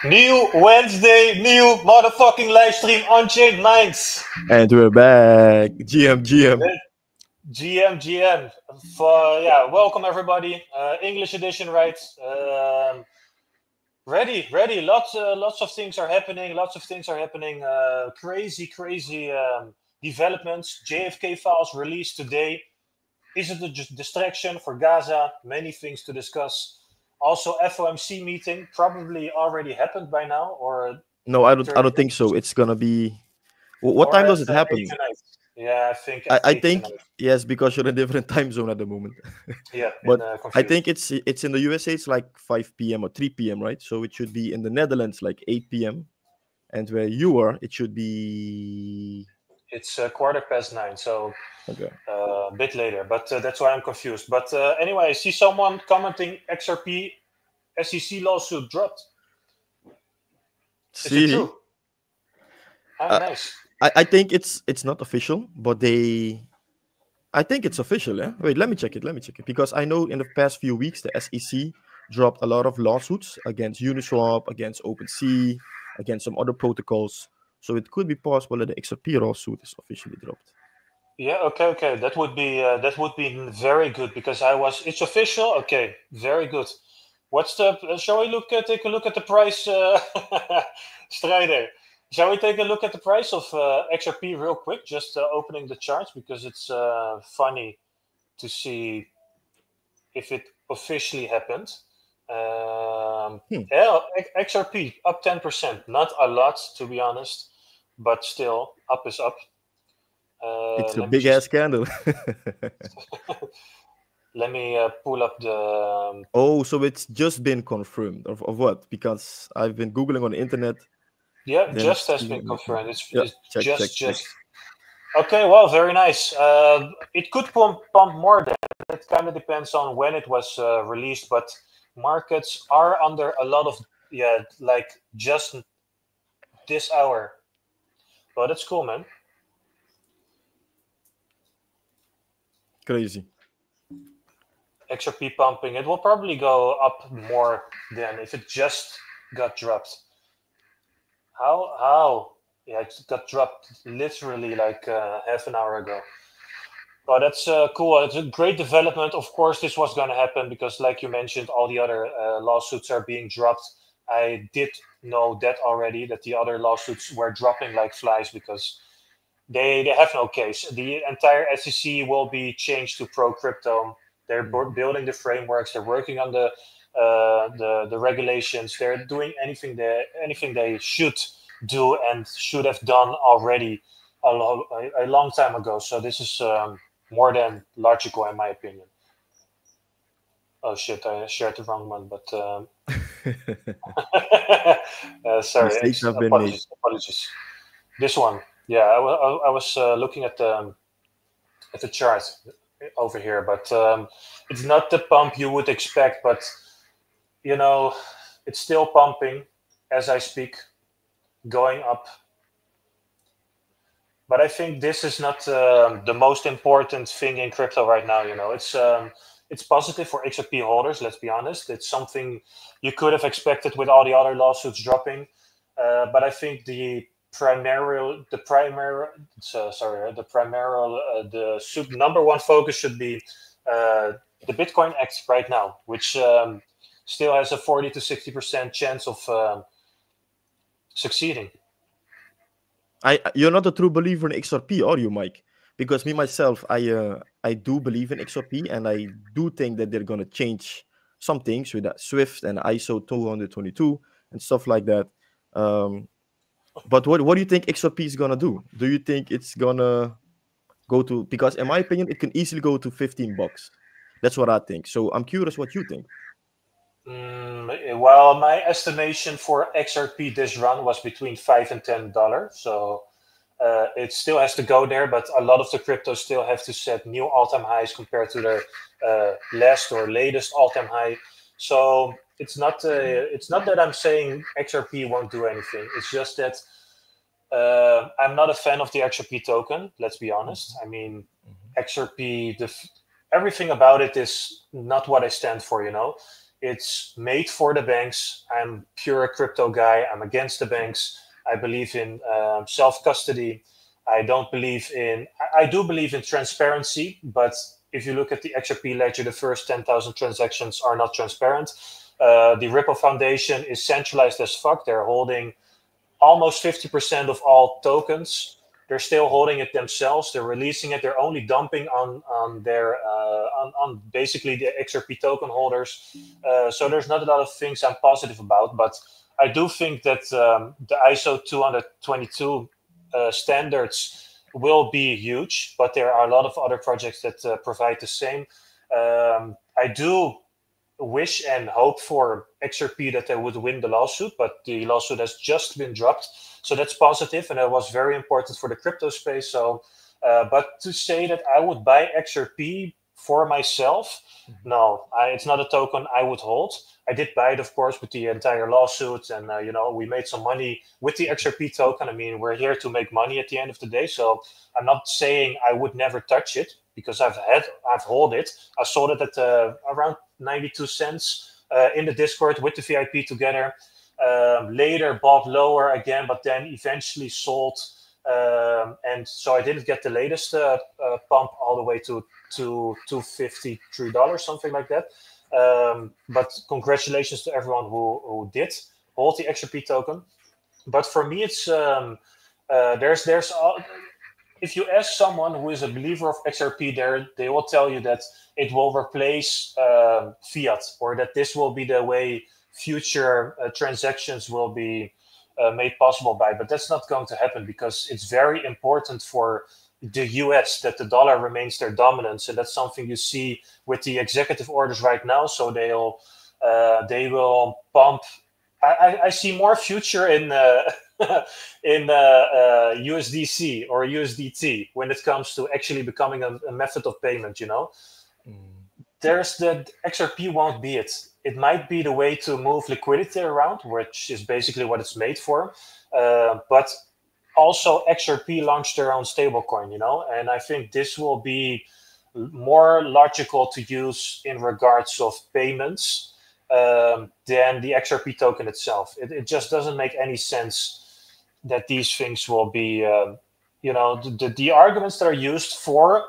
New Wednesday, new motherfucking live stream Unchained Minds. And we're back. GM. GM. Welcome everybody. English edition, right? Ready. Lots of things are happening. Crazy developments. JFK files released today. Is it a distraction for Gaza? Many things to discuss. Also, FOMC meeting probably already happened by now, or no? I don't think so. It's gonna be. What time does it happen? Yeah, I think yes, because you're in a different time zone at the moment. Yeah, but I think it's in the USA. It's like 5 p.m. or 3 p.m. right? So it should be in the Netherlands like 8 p.m. and where you are, it should be. It's 9:15, so okay. A bit later. But that's why I'm confused. But anyway, I see someone commenting XRP SEC lawsuit dropped. Is it true? Nice. I think it's not official, but I think it's official. Yeah. Wait, let me check it. Because I know in the past few weeks the SEC dropped a lot of lawsuits against Uniswap, against OpenSea, against some other protocols. So it could be possible that the XRP lawsuit is officially dropped. Yeah. Okay. That would be very good because it's official. Okay. Very good. What's the? Shall we take a look at the price, Strider? Shall we take a look at the price of XRP real quick? Just opening the charts because it's funny to see if it officially happened. Yeah, XRP up 10%. Not a lot, to be honest, but still, up is up. It's a big ass candle. Let me pull up the. Oh, so it's just been confirmed of what? Because I've been Googling on the internet. Yeah, just has been confirmed. It's check. Okay, well, very nice. It could pump more than. It kind of depends on when it was released, but markets are under a lot of like just this hour. Well, that's cool, man. Crazy. XRP pumping. It will probably go up more than if it just got dropped. How? Yeah, it got dropped literally like half an hour ago. Well, that's cool. It's a great development. Of course, this was going to happen because, like you mentioned, all the other lawsuits are being dropped. I did know that already, that the other lawsuits were dropping like flies because they have no case. The entire SEC will be changed to pro-crypto. They're building the frameworks. They're working on the regulations. They're doing anything they should do and should have done already a long time ago. So this is more than logical, in my opinion. Oh shit! I shared the wrong one, but sorry. Apologies. This one, yeah. I was looking at the chart over here, but it's not the pump you would expect. But you know, it's still pumping as I speak, going up. But I think this is not the most important thing in crypto right now. You know, it's positive for XRP holders. Let's be honest. It's something you could have expected with all the other lawsuits dropping. But I think the number one focus should be the Bitcoin Act right now, which still has a 40 to 60% chance of succeeding. You're not a true believer in XRP, are you, Mike? Because me myself, I do believe in XRP, and I do think that they're gonna change some things with that Swift and ISO 222 and stuff like that. But what do you think XRP is gonna do? Do you think it's gonna go to? Because in my opinion, it can easily go to $15. That's what I think. So I'm curious what you think. Well, my estimation for XRP this run was between $5 and $10. So it still has to go there, but a lot of the cryptos still have to set new all-time highs compared to their last or latest all-time high. So it's not that I'm saying XRP won't do anything. It's just that I'm not a fan of the XRP token. Let's be honest. I mean, XRP, everything about it is not what I stand for. You know. It's made for the banks. I'm pure crypto guy. I'm against the banks. I believe in self-custody. I don't believe in, I do believe in transparency, but if you look at the XRP ledger, the first 10,000 transactions are not transparent. The Ripple Foundation is centralized as fuck. They're holding almost 50% of all tokens. They're still holding it themselves. They're releasing it. They're only dumping on their on basically the XRP token holders. So there's not a lot of things I'm positive about, but I do think that the ISO 222 standards will be huge, but there are a lot of other projects that provide the same. I do wish and hope for XRP that they would win the lawsuit, but the lawsuit has just been dropped. So that's positive, and that was very important for the crypto space. So, but to say that I would buy XRP for myself, no, it's not a token I would hold. I did buy it, of course, with the entire lawsuit, and we made some money with the XRP token. I mean, we're here to make money at the end of the day. So I'm not saying I would never touch it, because I've hold it. I sold it at around 92 cents in the Discord with the VIP together. Later bought lower again, but then eventually sold. And so I didn't get the latest pump all the way to $253, something like that. But congratulations to everyone who did hold the XRP token. But for me, it's there's if you ask someone who is a believer of XRP, they will tell you that it will replace fiat, or that this will be the way future transactions will be made possible by. But that's not going to happen, because it's very important for the US that the dollar remains their dominance, and that's something you see with the executive orders right now. So they will pump. I see more future in USDC or USDT when it comes to actually becoming a method of payment. There's the XRP won't be it. It might be the way to move liquidity around, which is basically what it's made for. But also XRP launched their own stablecoin, and I think this will be more logical to use in regards of payments than the XRP token itself. It just doesn't make any sense that these things will be, the arguments that are used for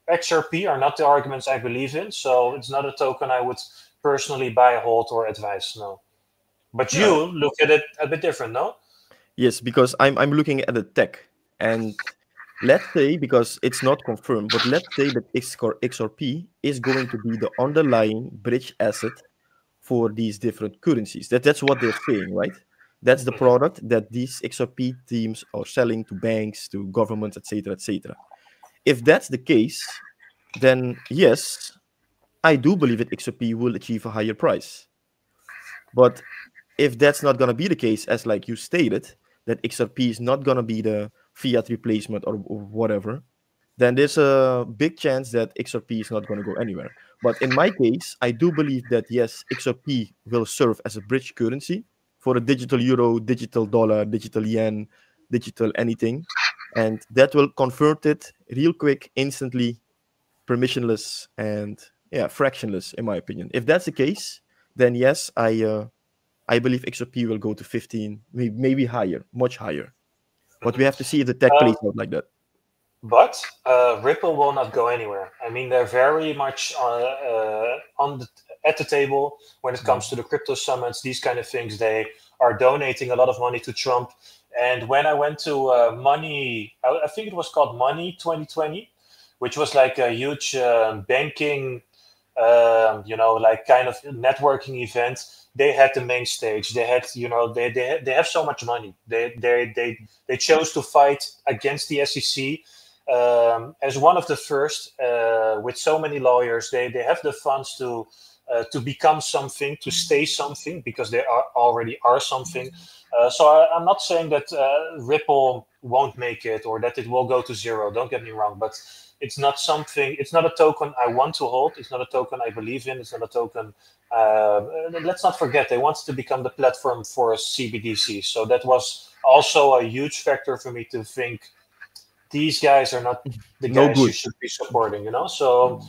XRP are not the arguments I believe in. So it's not a token I would personally buy, hold, or advise. No. But you look at it a bit different, no? Yes, because I'm looking at the tech, and let's say, because it's not confirmed, but let's say that XRP is going to be the underlying bridge asset for these different currencies. That's what they're saying, right? That's the product that these XRP teams are selling to banks, to governments, etc., etc. If that's the case, then yes, I do believe that XRP will achieve a higher price. But if that's not going to be the case, as like you stated, that XRP is not going to be the fiat replacement or whatever, then there's a big chance that XRP is not going to go anywhere. But in my case, I do believe that yes, XRP will serve as a bridge currency for a digital euro, digital dollar, digital yen, digital anything. And that will convert it real quick, instantly, permissionless, and fractionless, in my opinion. If that's the case, then yes, I believe XRP will go to 15, maybe higher, much higher. But we have to see if the tech plays out like that. But Ripple will not go anywhere. I mean, they're very much at the table when it comes to the crypto summits, these kind of things. They are donating a lot of money to Trump. And when I went to Money, I think it was called Money 2020, which was like a huge banking, like kind of networking event. They had the main stage. They had, they have so much money. They chose to fight against the SEC. As one of the first, with so many lawyers, they have the funds to become something, to stay something, because they already are something. So I'm not saying that Ripple won't make it or that it will go to zero. Don't get me wrong, but it's not something. It's not a token I want to hold. It's not a token I believe in. It's not a token. Let's not forget, they wanted to become the platform for CBDC. So that was also a huge factor for me to think these guys are not the guys you should be supporting, So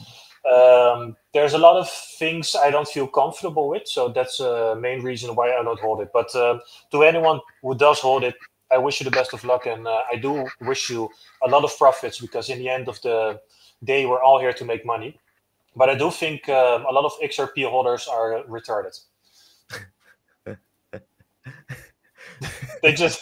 There's a lot of things I don't feel comfortable with, so that's the main reason why I don't hold it. But to anyone who does hold it, I wish you the best of luck, and I do wish you a lot of profits, because in the end of the day, we're all here to make money. But I do think a lot of XRP holders are retarded. They just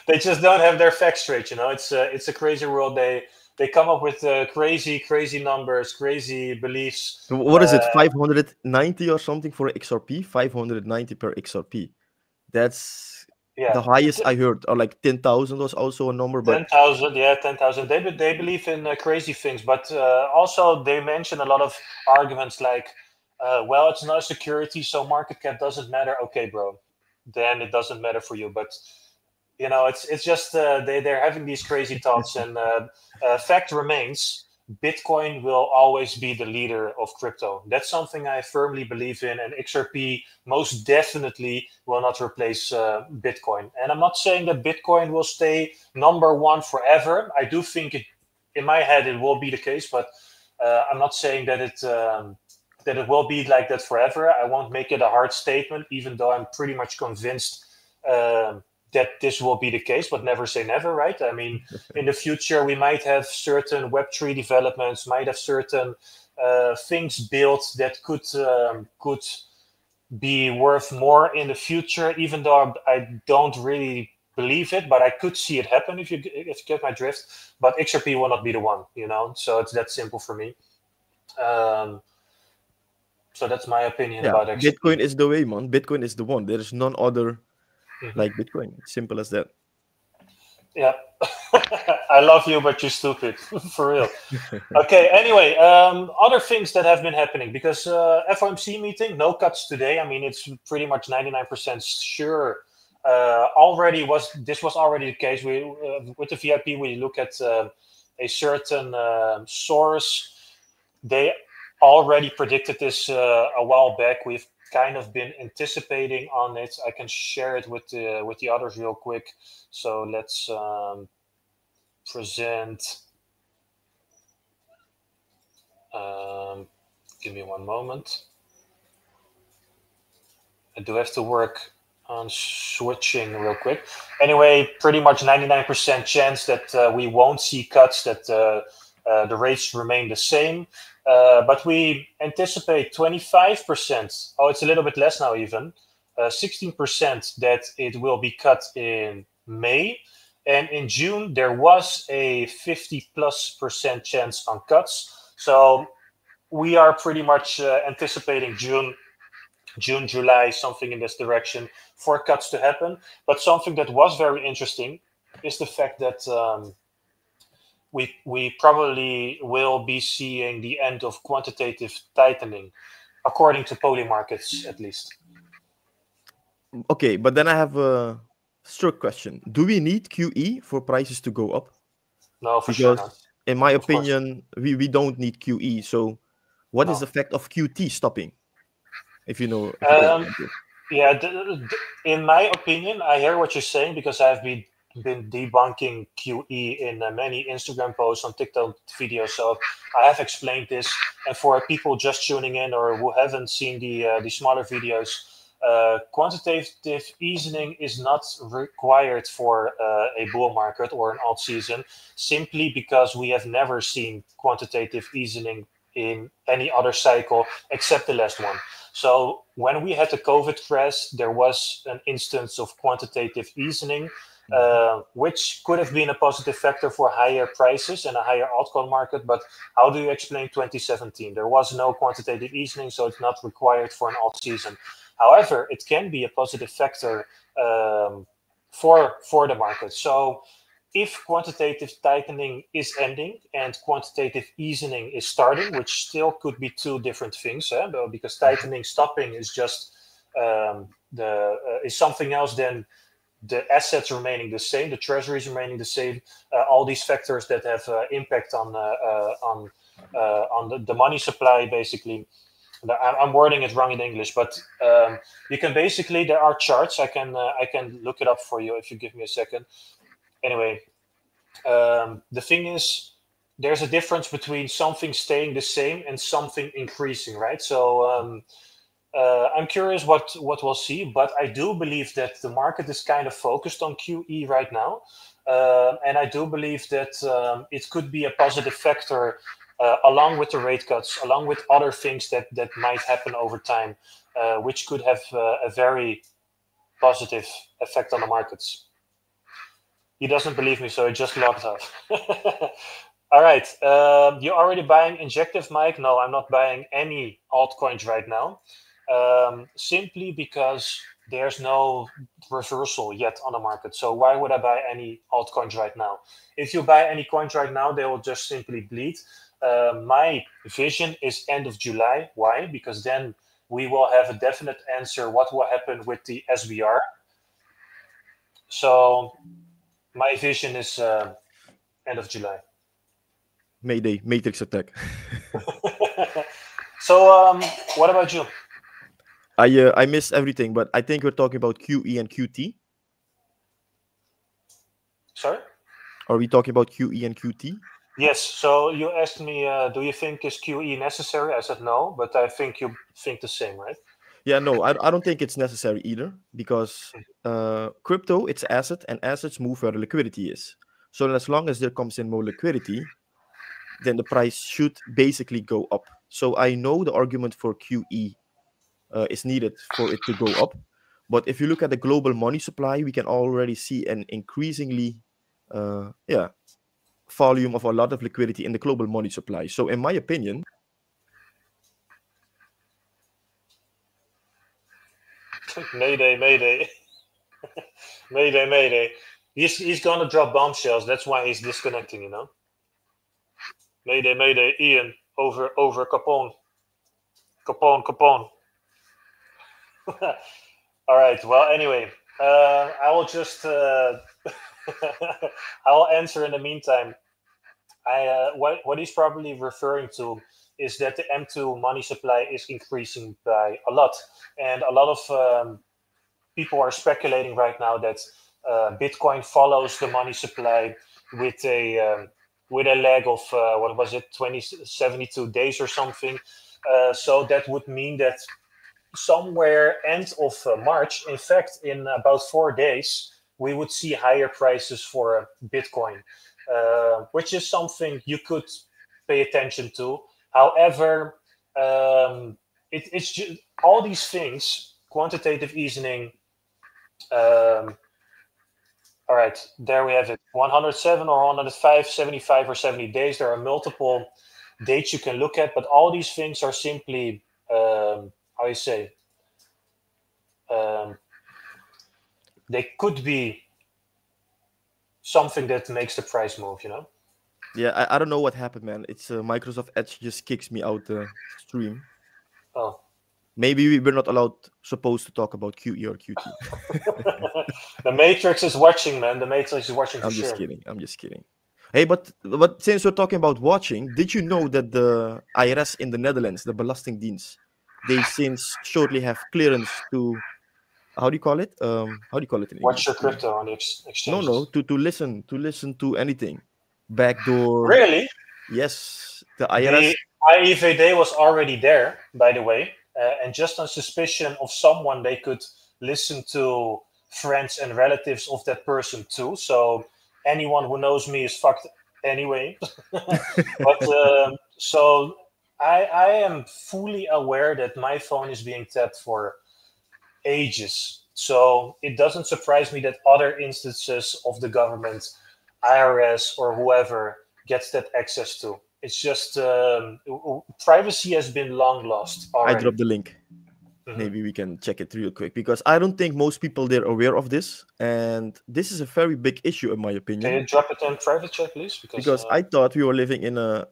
they just don't have their facts straight. It's a crazy world. They come up with crazy numbers, crazy beliefs. What is it? 590 or something for XRP? 590 per XRP. That's the highest I heard. Or like 10,000 was also a number. But 10,000, yeah, 10,000. They believe in crazy things, but also they mention a lot of arguments like, well, it's not a security, so market cap doesn't matter. Okay, bro, then it doesn't matter for you. But it's just they're having these crazy thoughts, and fact remains, Bitcoin will always be the leader of crypto. That's something I firmly believe in, and XRP most definitely will not replace Bitcoin. And I'm not saying that Bitcoin will stay number one forever. I do think in my head it will be the case, but I'm not saying that it will be like that forever. I won't make it a hard statement, even though I'm pretty much convinced that this will be the case, but never say never, right? I mean, in the future, we might have certain Web3 developments, might have certain things built that could be worth more in the future, even though I don't really believe it, but I could see it happen if you get my drift. But XRP will not be the one, so it's that simple for me. So that's my opinion about XRP. Bitcoin is the way, man. Bitcoin is the one. There is none other like Bitcoin. Simple as that. Yeah. I love you, but you're stupid. For real. Okay, anyway, other things that have been happening, because FOMC meeting, no cuts today. I mean, it's pretty much 99% sure. This was already the case. With the VIP, we look at a certain source. They already predicted this a while back. We've kind of been anticipating on it. I can share it with the others real quick. So let's present. Give me one moment. I do have to work on switching real quick. Anyway, pretty much 99% chance that we won't see cuts, that the rates remain the same. But we anticipate 25%. Oh, it's a little bit less now even. 16% that it will be cut in May. And in June, there was a 50+% chance on cuts. So we are pretty much anticipating June, July, something in this direction for cuts to happen. But something that was very interesting is the fact that we probably will be seeing the end of quantitative tightening, according to poly markets at least. Okay, but then I have a strict question. Do we need QE for prices to go up? No, for sure not. In my opinion, we don't need QE. So what is the effect of QT stopping? If you know. In my opinion, I hear what you're saying, because I've been debunking QE in many Instagram posts, on TikTok videos. So I have explained this. And for people just tuning in or who haven't seen the smaller videos, quantitative easing is not required for a bull market or an alt season, simply because we have never seen quantitative easing in any other cycle except the last one. So when we had the COVID crash, there was an instance of quantitative easing, which could have been a positive factor for higher prices and a higher altcoin market. But how do you explain 2017? There was no quantitative easing, so it's not required for an alt season. However, it can be a positive factor for the market. So if quantitative tightening is ending and quantitative easing is starting, which still could be two different things, because tightening stopping is just is something else than the assets remaining the same, the treasuries remaining the same, all these factors that have impact on the money supply, basically. I'm wording it wrong in English, but you can basically, there are charts. I can look it up for you if you give me a second. Anyway, the thing is, there's a difference between something staying the same and something increasing, right? So I'm curious what we'll see, but I do believe that the market is kind of focused on QE right now. And I do believe that it could be a positive factor along with the rate cuts, along with other things that might happen over time, which could have a very positive effect on the markets. He doesn't believe me, so he just logged off. All right. You're already buying Injective, Mike? No, I'm not buying any altcoins right now. Simply because there's no reversal yet on the market. So why would I buy any altcoins right now? If you buy any coins right now, they will just simply bleed. My vision is end of July. Why? Because then we will have a definite answer what will happen with the SBR. So my vision is end of July. Mayday, Matrix attack. So what about you? I missed everything, but I think we're talking about QE and QT. Sorry? Are we talking about QE and QT? Yes. So you asked me, do you think is QE necessary? I said no, but I think you think the same, right? Yeah, no, I don't think it's necessary either, because crypto, it's asset, and assets move where the liquidity is. So as long as there comes in more liquidity, then the price should basically go up. So I know the argument for QE is needed for it to go up. But if you look at the global money supply, we can already see an increasingly volume of a lot of liquidity in the global money supply. So in my opinion, Mayday, mayday. Mayday, mayday. He's gonna drop bombshells. That's why he's disconnecting, you know. Mayday, mayday, Ian. Over Capone. Capone. All right. Well, anyway, I will just I will answer in the meantime. What he's probably referring to is that the M2 money supply is increasing by a lot, and a lot of people are speculating right now that Bitcoin follows the money supply with a lag of what was it, 72 days or something. So that would mean that somewhere end of March, in fact, in about 4 days, we would see higher prices for Bitcoin, which is something you could pay attention to. However, it's just, all these things, quantitative easing. All right, there we have it. 107 or 105, 75 or 70 days. There are multiple dates you can look at, but all these things are simply, how you say, they could be something that makes the price move, you know? yeah, I don't know what happened, man. It's Microsoft Edge just kicks me out the stream. Oh. Maybe we're not supposed to talk about QE or QT. The Matrix is watching, man. The Matrix is watching for sure. I'm just kidding. Hey, but since we're talking about watching, did you know that the IRS in the Netherlands, the Belastingdienst, they since shortly have clearance to, how do you call it? How do you call it in English? Watch your crypto on the exchanges. No, to listen to anything. Backdoor. Really? Yes, the IRS. The IEVD was already there, by the way, and just on suspicion of someone, they could listen to friends and relatives of that person too. So anyone who knows me is fucked anyway. But so I am fully aware that my phone is being tapped for ages. So it doesn't surprise me that other instances of the government, IRS or whoever, gets that access to. It's just privacy has been long lost already. I dropped the link. Maybe we can check it real quick, because I don't think most people there are aware of this, and this is a very big issue in my opinion. Can you drop it in private chat, please? Because I thought we were living in a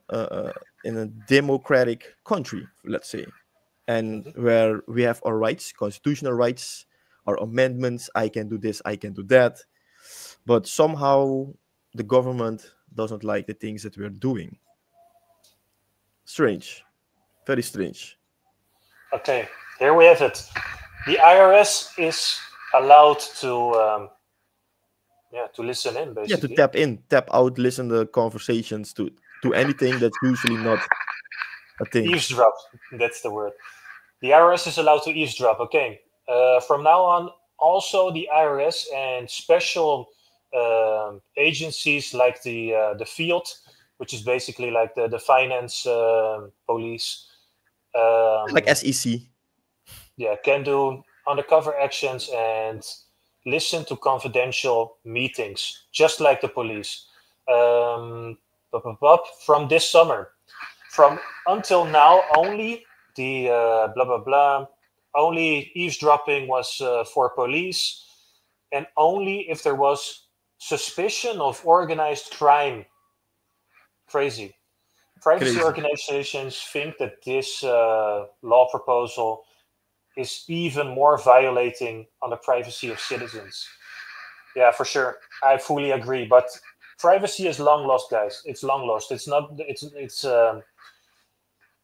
democratic country, let's say, and where we have our rights, constitutional rights, our amendments. I can do this, I can do that, but somehow the government doesn't like the things that we're doing. Strange, very strange. Okay, here we have it. The IRS is allowed to listen in, basically. Yeah, to tap in, tap out, listen to conversations, to to anything that's usually not a thing. Eavesdrop, that's the word. The IRS is allowed to eavesdrop. Okay. From now on, also the IRS and special agencies like the field, which is basically like the finance police. Like SEC. Yeah, can do undercover actions and listen to confidential meetings, just like the police. From this summer, from until now, only the blah blah blah. Only eavesdropping was for police, and only if there was suspicion of organized crime. Crazy. Privacy Crazy. organizations think that this law proposal is even more violating on the privacy of citizens. Yeah, for sure. I fully agree. But privacy is long lost, guys. It's long lost. It's not. It's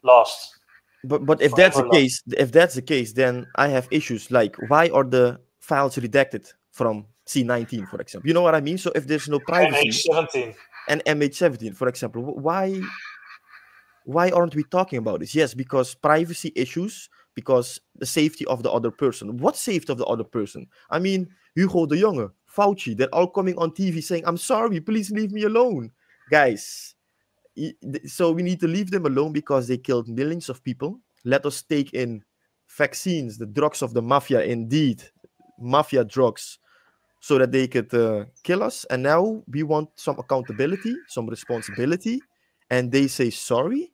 lost. But if that's the Forever lost. case, then I have issues. Like, why are the files redacted from C19, for example? You know what I mean? So if there's no privacy, MH17. and MH17, for example, why aren't we talking about this? Yes, because privacy issues, because the safety of the other person. What safety of the other person? I mean, Hugo de Jonge, Fauci, they're all coming on TV saying, I'm sorry, please leave me alone. Guys, so we need to leave them alone because they killed millions of people. Let us take in vaccines, the drugs of the mafia, indeed, mafia drugs, so that they could kill us. And now we want some accountability, some responsibility, and they say sorry.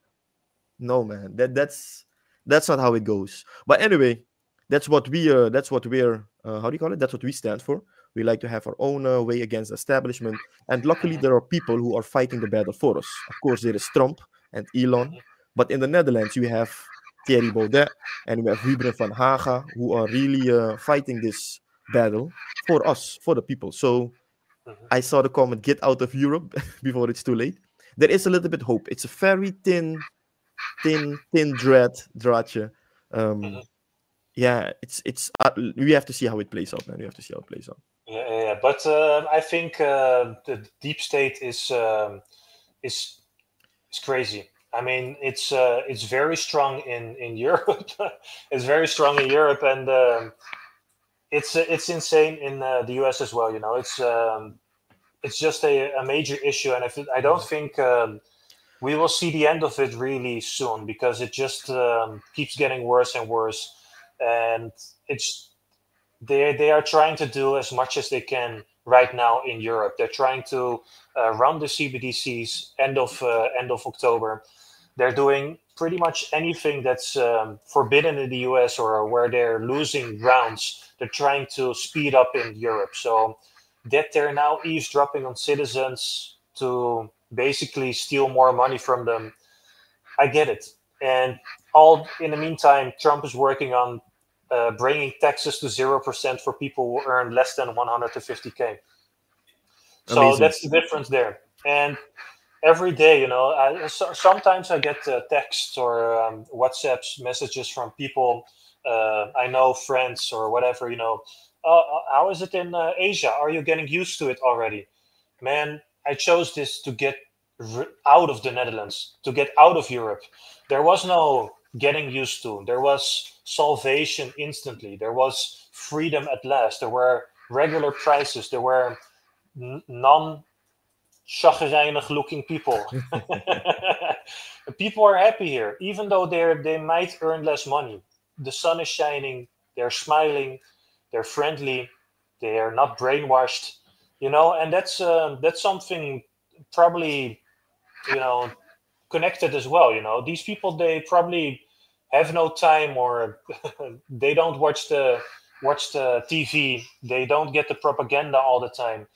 No, man, that's not how it goes. But anyway, that's what we're how do you call it? That's what we stand for. We like to have our own way against the establishment, and luckily there are people who are fighting the battle for us. Of course, there is Trump and Elon, but in the Netherlands you have Thierry Baudet and we have Wybren van Haga who are really fighting this battle for us, for the people. So I saw the comment, "Get out of Europe before it's too late." There is a little bit hope. It's a very thin draadje. Yeah, it's we have to see how it plays out, man. We have to see how it plays out. Yeah. But I think the deep state is crazy. I mean, it's very strong in Europe. It's very strong in Europe, and it's insane in the US as well. You know, it's just a major issue, and I don't think we will see the end of it really soon because it just keeps getting worse and worse, and they are trying to do as much as they can right now in Europe. They're trying to run the CBDCs end of October. They're doing pretty much anything that's forbidden in the US or where they're losing grounds. They're trying to speed up in Europe. So that they're now eavesdropping on citizens to basically steal more money from them, I get it. And all in the meantime, Trump is working on bringing taxes to 0% for people who earn less than 150K. So Amazing. that's the difference there. And every day, you know, sometimes I get texts or WhatsApp messages from people I know, friends or whatever, you know. How is it in Asia? Are you getting used to it already? Man, I chose this to get out of the Netherlands, to get out of Europe. There was no getting used to. There was salvation instantly. There was freedom at last. There were regular prices. There were non-chagrijnig looking people. People are happy here, even though they might earn less money. The sun is shining. They're smiling. They're friendly. They are not brainwashed. You know, and that's something probably, you know, connected as well. You know, these people, they probably have no time, or they don't watch the TV. They don't get the propaganda all the time.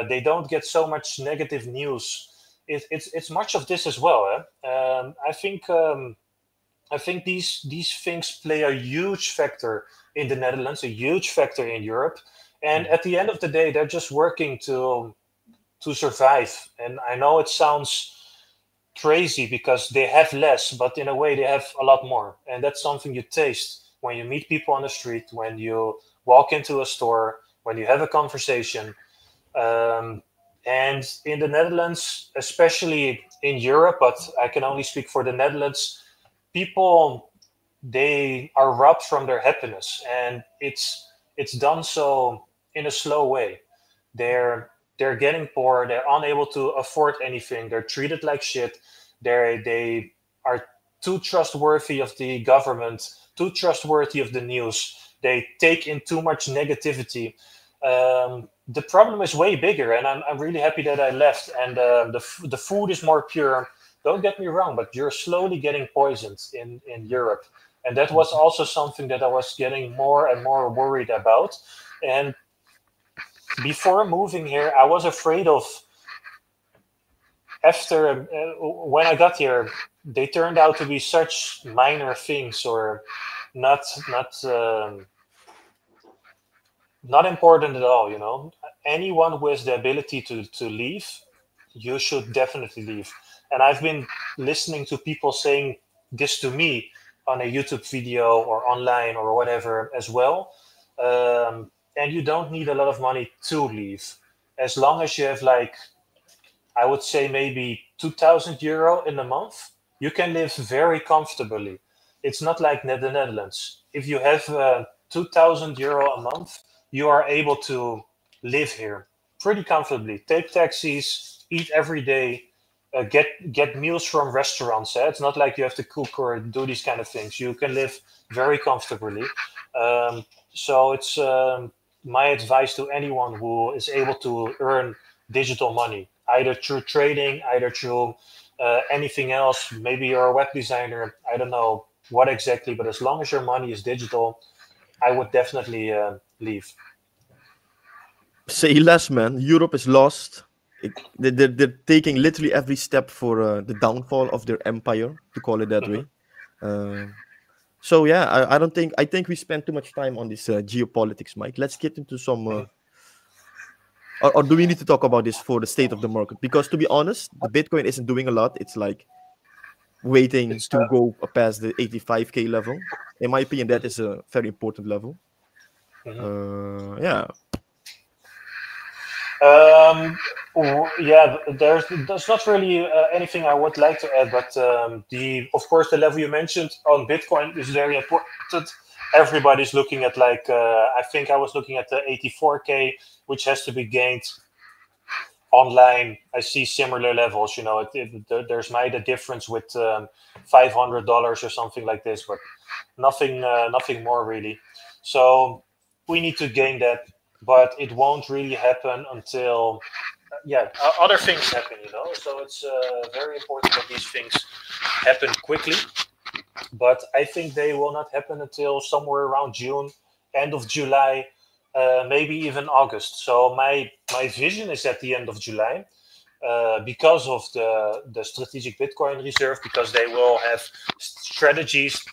They don't get so much negative news. It's much of this as well. I think these things play a huge factor in the Netherlands, a huge factor in Europe. And at the end of the day, they're just working to survive. And I know it sounds crazy because they have less, but in a way they have a lot more. And that's something you taste when you meet people on the street, when you walk into a store, when you have a conversation. And in the Netherlands, especially in Europe, but I can only speak for the Netherlands, people, they are robbed from their happiness, and it's done so in a slow way. They're getting poor. They're unable to afford anything. They're treated like shit. They are too trustworthy of the government, too trustworthy of the news. They take in too much negativity. The problem is way bigger, and I'm really happy that I left. And the food is more pure. Don't get me wrong, but you're slowly getting poisoned in Europe. And that was also something that I was getting more and more worried about. And before moving here, I was afraid of, after when I got here, they turned out to be such minor things, or not not important at all. You know, anyone who has the ability to leave, you should definitely leave. And I've been listening to people saying this to me on a YouTube video or online or whatever as well. And you don't need a lot of money to leave, as long as you have, like, I would say maybe 2,000 euro in a month. You can live very comfortably. It's not like the Netherlands. If you have 2,000 euro a month, you are able to live here pretty comfortably. Take taxis, eat every day, get meals from restaurants. It's not like you have to cook or do these kind of things. You can live very comfortably. So it's my advice to anyone who is able to earn digital money, either through trading, either through anything else. Maybe you're a web designer. I don't know what exactly, but as long as your money is digital, I would definitely leave. Say less, man. Europe is lost. They're taking literally every step for the downfall of their empire, to call it that way. So yeah, I don't think, I think we spent too much time on this geopolitics, Mike. Let's get into some or do we need to talk about this for the state of the market? Because to be honest, the Bitcoin isn't doing a lot. It's like waiting to go past the 85K level. In my opinion, that is a very important level. Yeah. Yeah, there's not really anything I would like to add, but of course the level you mentioned on Bitcoin is very important. Everybody's looking at, like, I think I was looking at the 84K, which has to be gained online. I see similar levels. You know, there's made a difference with $500 or something like this, but nothing more really. So we need to gain that, but it won't really happen until other things happen. You know, so it's very important that these things happen quickly. But I think they will not happen until somewhere around June, end of July, maybe even August. So my vision is at the end of July, because of the strategic Bitcoin reserve, because they will have strategies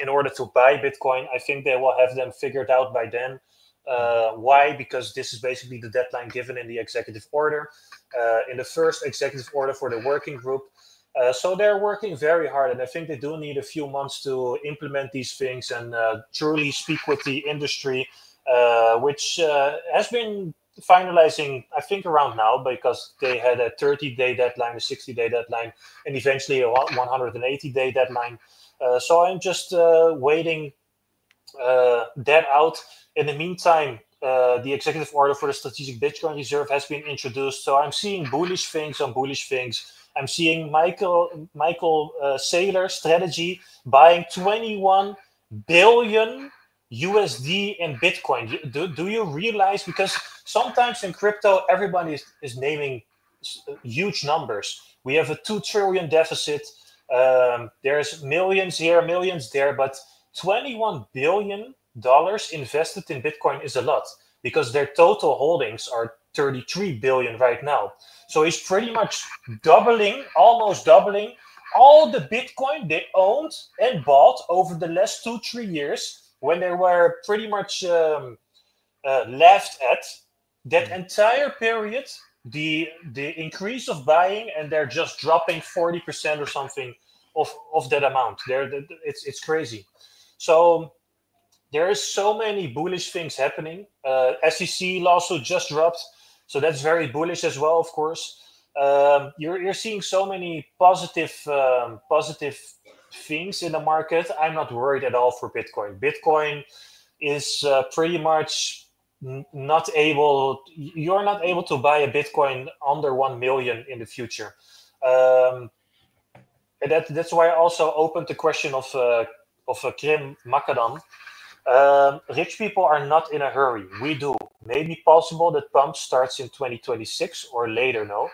in order to buy Bitcoin. I think they will have them figured out by then. Why? Because this is basically the deadline given in the executive order, in the first executive order for the working group. So they're working very hard, and I think they do need a few months to implement these things and truly speak with the industry, which has been finalizing, I think, around now, because they had a 30-day deadline, a 60-day deadline, and eventually a 180-day deadline. So I'm just waiting that out. In the meantime, the executive order for the strategic Bitcoin reserve has been introduced. So I'm seeing bullish things on bullish things. I'm seeing Michael Saylor's strategy buying 21 billion USD in Bitcoin. Do you realize? Because sometimes in crypto, everybody is naming huge numbers. We have a 2 trillion deficit. There's millions here, millions there, but $21 billion invested in Bitcoin is a lot, because their total holdings are 33 billion right now. So he's pretty much almost doubling all the Bitcoin they owned and bought over the last 2-3 years, when they were pretty much laughed at. That entire period, the increase of buying, and they're just dropping 40% or something of that amount. It's crazy. So there is so many bullish things happening. SEC lawsuit just dropped. So that's very bullish as well, of course. You're seeing so many positive things in the market. I'm not worried at all for Bitcoin. Bitcoin is pretty much not able. You're not able to buy a Bitcoin under 1 million in the future. That's why I also opened the question of Krim Makadan. Rich people are not in a hurry. We do. Maybe possible that pump starts in 2026 or later. No.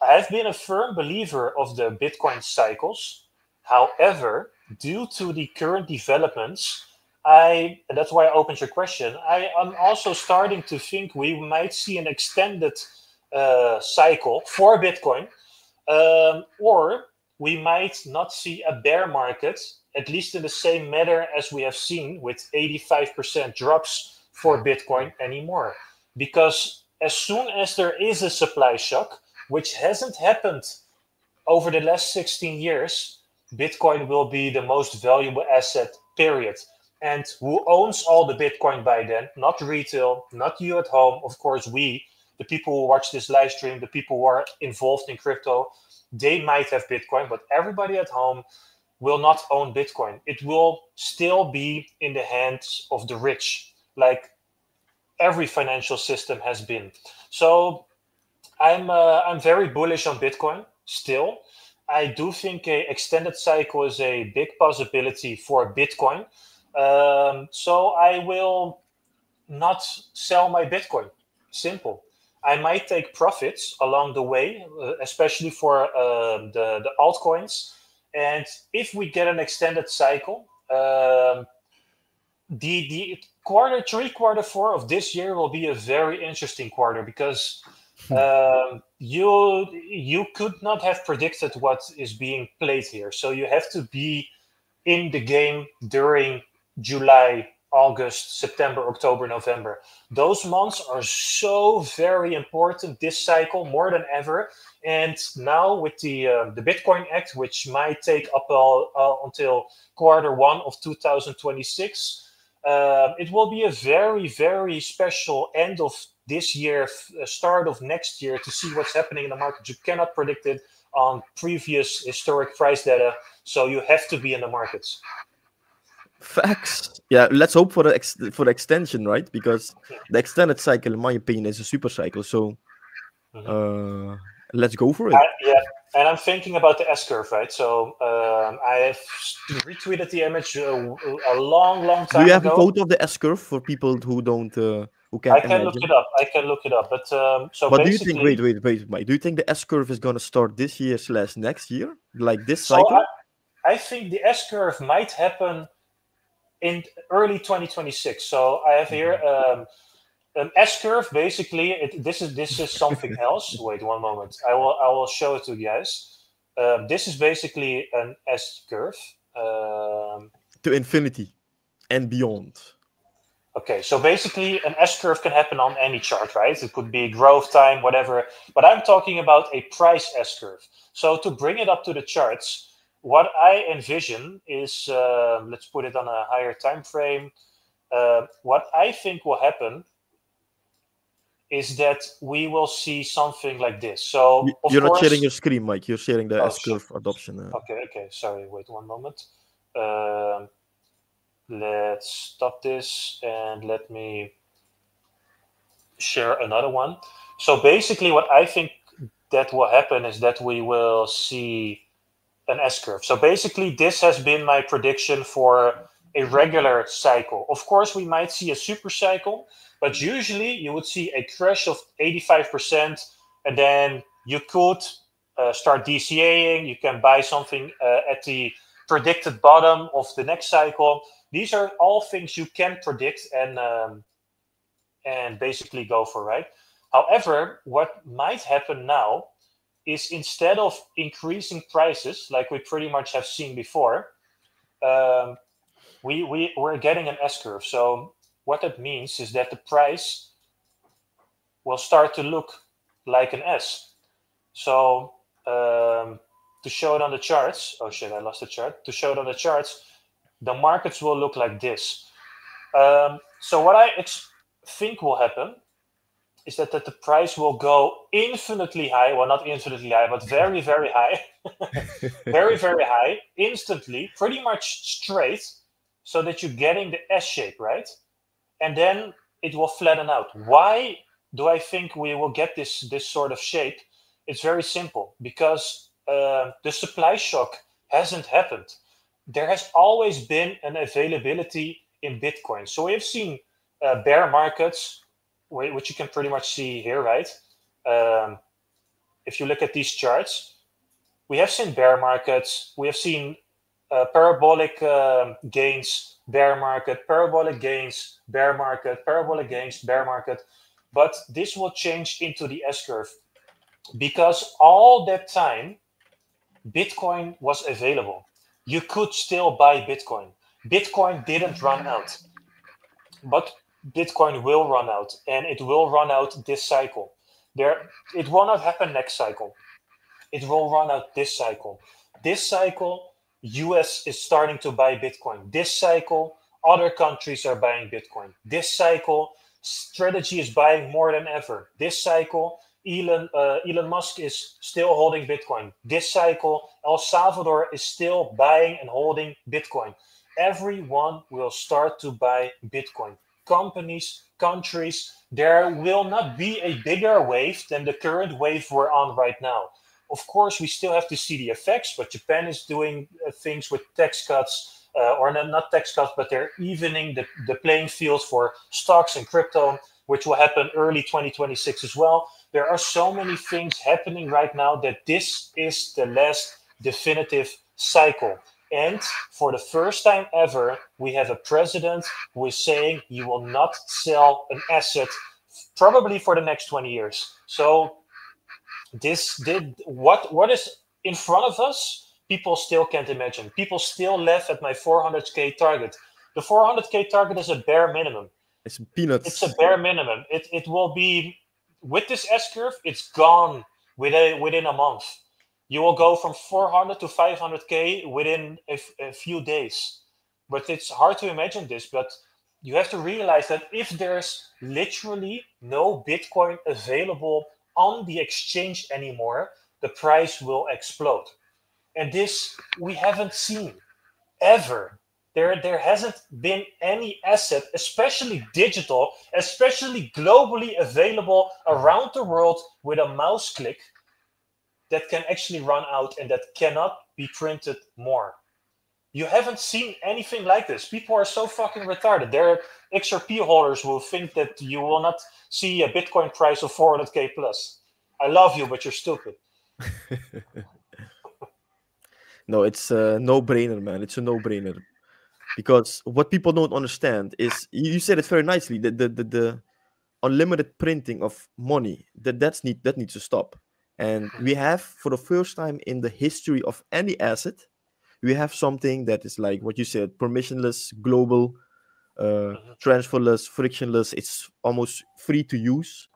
I've been a firm believer of the Bitcoin cycles. However, due to the current developments, and that's why I opened your question, I am also starting to think we might see an extended cycle for Bitcoin, or we might not see a bear market, at least in the same manner as we have seen with 85% drops for Bitcoin anymore. Because as soon as there is a supply shock, which hasn't happened over the last 16 years, Bitcoin will be the most valuable asset, period. And who owns all the Bitcoin by then? Not retail, not you at home. Of course, we, the people who watch this live stream, the people who are involved in crypto, they might have Bitcoin, but everybody at home will not own Bitcoin. It will still be in the hands of the rich, like every financial system has been. So I'm very bullish on Bitcoin still. I do think a extended cycle is a big possibility for Bitcoin. So I will not sell my Bitcoin. Simple. I might take profits along the way, especially for the altcoins. And if we get an extended cycle, the quarter 3, quarter 4 of this year will be a very interesting quarter, because you could not have predicted what is being played here. So you have to be in the game during July, August, September, October, November. Those months are so very important this cycle, more than ever. And now with the Bitcoin Act, which might take up until quarter 1 of 2026, it will be a very, very special end of this year, start of next year, to see what's happening in the market. You cannot predict it on previous historic price data, so you have to be in the markets. Facts. Yeah, let's hope for the extension, right? Because the extended cycle, in my opinion, is a super cycle. So let's go for it. Yeah, and I'm thinking about the S-curve, right? So I have retweeted the image a long time ago. Do you have a photo of the S-curve for people who don't, who can't I can imagine? look it up. But so But basically, do you think? Wait, Mike. Do you think the S-curve is gonna start this year / next year, like this cycle? So I think the S-curve might happen in early 2026. So I have here an S-curve. Basically, this is something else. Wait one moment. I will show it to you guys. This is basically an S-curve. To infinity and beyond. Okay, so basically an S-curve can happen on any chart, right? It could be growth time, whatever. But I'm talking about a price S-curve. So to bring it up to the charts, what I envision is, let's put it on a higher time frame. What I think will happen is that we will see something like this. So you're not sharing your screen, Mike. You're sharing the S-curve adoption. Okay. Sorry, wait one moment. Let's stop this and let me share another one. So basically what I think that will happen is that we will see an S-curve. So basically this has been my prediction for a regular cycle. Of course, we might see a super cycle, but usually you would see a crash of 85%, and then you could start DCAing. You can buy something at the predicted bottom of the next cycle. These are all things you can predict and basically go for, right? However, what might happen now is, instead of increasing prices like we pretty much have seen before, we're getting an S-curve. So what that means is that the price will start to look like an S. So to show it on the charts, oh shit, I lost the chart. To show it on the charts, the markets will look like this. So what I think will happen is that the price will go infinitely high. Well, not infinitely high, but very, very high. Very, very high, instantly, pretty much straight, so that you're getting the S shape, right? And then it will flatten out. Why do I think we will get this sort of shape? It's very simple, because the supply shock hasn't happened. There has always been an availability in Bitcoin. So we have seen bear markets, which you can pretty much see here, right? If you look at these charts, we have seen bear markets, we have seen parabolic gains, bear market, parabolic gains, bear market, parabolic gains, bear market. But this will change into the S-curve, because all that time, Bitcoin was available. You could still buy Bitcoin. Bitcoin didn't run out. But Bitcoin will run out, and it will run out this cycle. It will not happen next cycle. It will run out this cycle. This cycle, US is starting to buy Bitcoin. This cycle, other countries are buying Bitcoin. This cycle, strategy is buying more than ever. This cycle, Elon Musk is still holding Bitcoin. This cycle, El Salvador is still buying and holding Bitcoin. Everyone will start to buy Bitcoin. Companies, countries, there will not be a bigger wave than the current wave we're on right now. Of course, we still have to see the effects, but Japan is doing things with tax cuts, or not tax cuts, but they're evening the playing field for stocks and crypto, which will happen early 2026 as well. There are so many things happening right now that this is the last definitive cycle. And for the first time ever, we have a president who is saying he will not sell an asset probably for the next 20 years. So what is in front of us, people still can't imagine. People still laugh at my 400K target. The 400K target is a bare minimum. It's peanuts. It's a bare minimum. It will be, with this S-curve, it's gone within a month. You will go from 400 to 500K within a few days. But it's hard to imagine this, but you have to realize that if there's literally no Bitcoin available on the exchange anymore, the price will explode. And this we haven't seen ever. There hasn't been any asset, especially digital, especially globally available around the world with a mouse click, that can actually run out and that cannot be printed more. You haven't seen anything like this. People are so fucking retarded. There are XRP holders who think that you will not see a Bitcoin price of 400K plus. I love you, but you're stupid. No, it's a no-brainer, man. It's a no-brainer. Because what people don't understand is, you said it very nicely, the unlimited printing of money, that needs to stop. And we have, for the first time in the history of any asset, we have something that is like what you said, permissionless, global, transferless, frictionless. It's almost free to use.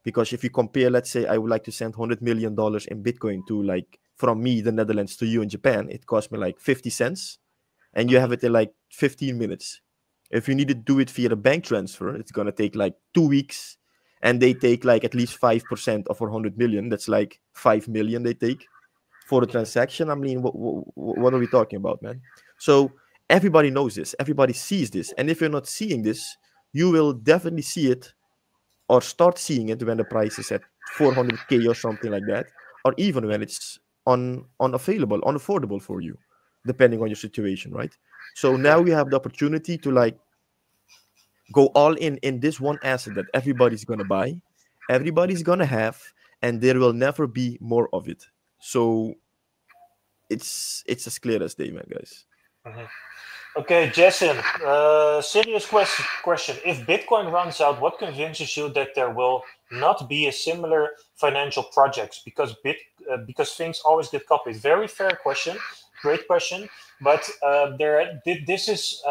Because if you compare, let's say I would like to send $100 million in Bitcoin to, like, from me, the Netherlands, to you in Japan, it cost me like 50 cents. And you have it in like 15 minutes. If you need to do it via a bank transfer, it's going to take like 2 weeks. And they take like at least 5% of 100 million. That's like 5 million they take for the transaction. I mean, what are we talking about, man? So everybody knows this. Everybody sees this. And if you're not seeing this, you will definitely see it, or start seeing it, when the price is at 400K or something like that. Or even when it's unaffordable for you, depending on your situation, right? So now we have the opportunity to, like, go all in this one asset that everybody's gonna buy, everybody's gonna have, and there will never be more of it. So it's as clear as day, man, guys. Okay, Jason, serious question. If Bitcoin runs out, what convinces you that there will not be a similar financial projects? Because things always get copied. Very fair question, great question. But this is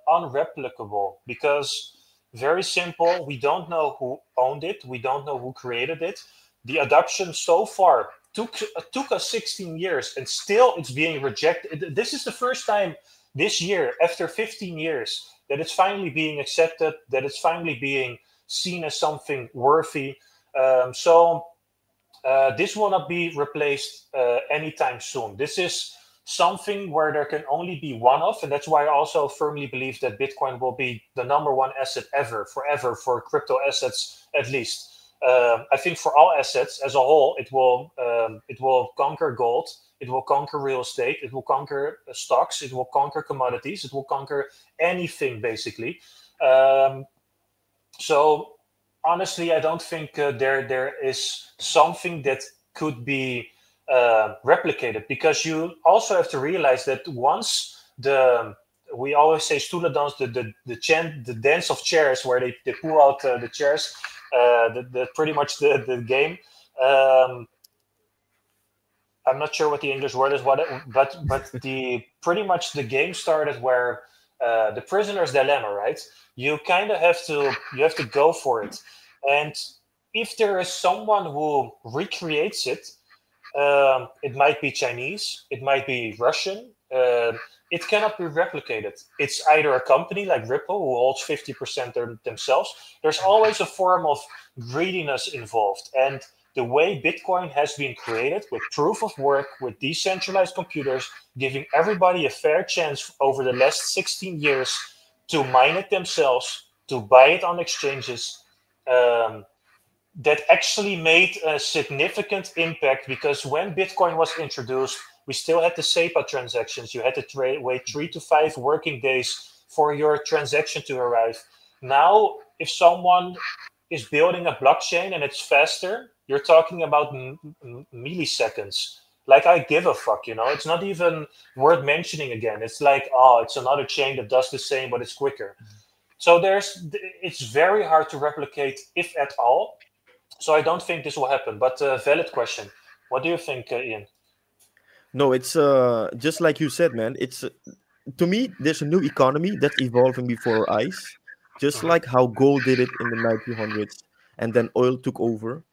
unreplicable, because, very simple, we don't know who owned it, we don't know who created it. The adoption so far took us 16 years, and still it's being rejected. This is the first time this year, after 15 years, that it's finally being accepted, that it's finally being seen as something worthy. This will not be replaced anytime soon. This is something where there can only be one of, and that's why I also firmly believe that Bitcoin will be the #1 asset forever for crypto assets at least. I think for all assets as a whole, it will conquer gold, it will conquer real estate, it will conquer stocks, it will conquer commodities, it will conquer anything basically. So honestly, I don't think there is something that could be replicated, because you also have to realize that once we always say stoelendans, the dance of chairs, where they pull out the chairs, pretty much the game. I'm not sure what the English word is, but pretty much the game started where the prisoner's dilemma, right? You kind of have to go for it, and if there is someone who recreates it, it might be Chinese, it might be Russian. It cannot be replicated. It's either a company like Ripple who holds 50% themselves. There's always a form of greediness involved, and the way Bitcoin has been created, with proof of work, with decentralized computers, giving everybody a fair chance over the last 16 years to mine it themselves, to buy it on exchanges, that actually made a significant impact, because when Bitcoin was introduced, we still had the SEPA transactions. You had to wait 3 to 5 working days for your transaction to arrive. Now, if someone is building a blockchain and it's faster, you're talking about milliseconds. Like, I give a fuck, it's not even worth mentioning again. It's like, oh, it's another chain that does the same, but it's quicker. So it's very hard to replicate, if at all. So I don't think this will happen, but valid question. What do you think, Ian? No, it's just like you said, man. It's to me, there's a new economy that's evolving before our eyes, just like how gold did it in the 1900s, and then oil took over.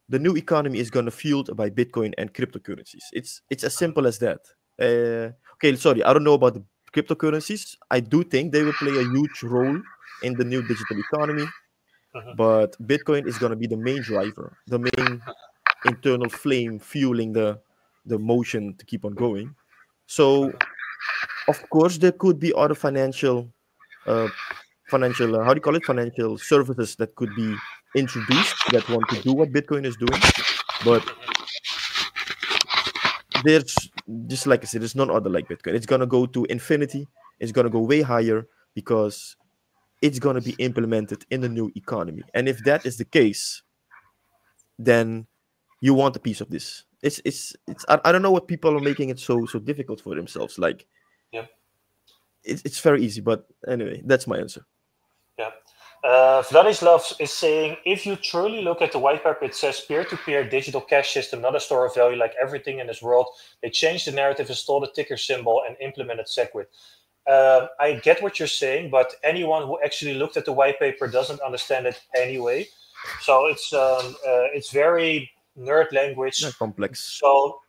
The new economy is gonna fueled by Bitcoin and cryptocurrencies. It's as simple as that. Okay, sorry, I don't know about the cryptocurrencies. I do think they will play a huge role in the new digital economy, but Bitcoin is gonna be the main driver, the main internal flame fueling the motion to keep on going. So of course there could be other financial how do you call it, financial services that could be introduced that want to do what Bitcoin is doing, but there's, just like I said, there's none other like Bitcoin. It's gonna go to infinity. It's gonna go way higher because it's gonna be implemented in the new economy. And if that is the case, then you want a piece of this. I don't know what people are making it so difficult for themselves. Like, yeah, it's very easy. But anyway, that's my answer. Yeah. Vladislav is saying, if you truly look at the white paper, it says peer-to-peer digital cash system, not a store of value like everything in this world. They changed the narrative, installed a ticker symbol, and implemented SegWit. I get what you're saying, but anyone who actually looked at the white paper doesn't understand it anyway. So it's very nerd language. Not complex. So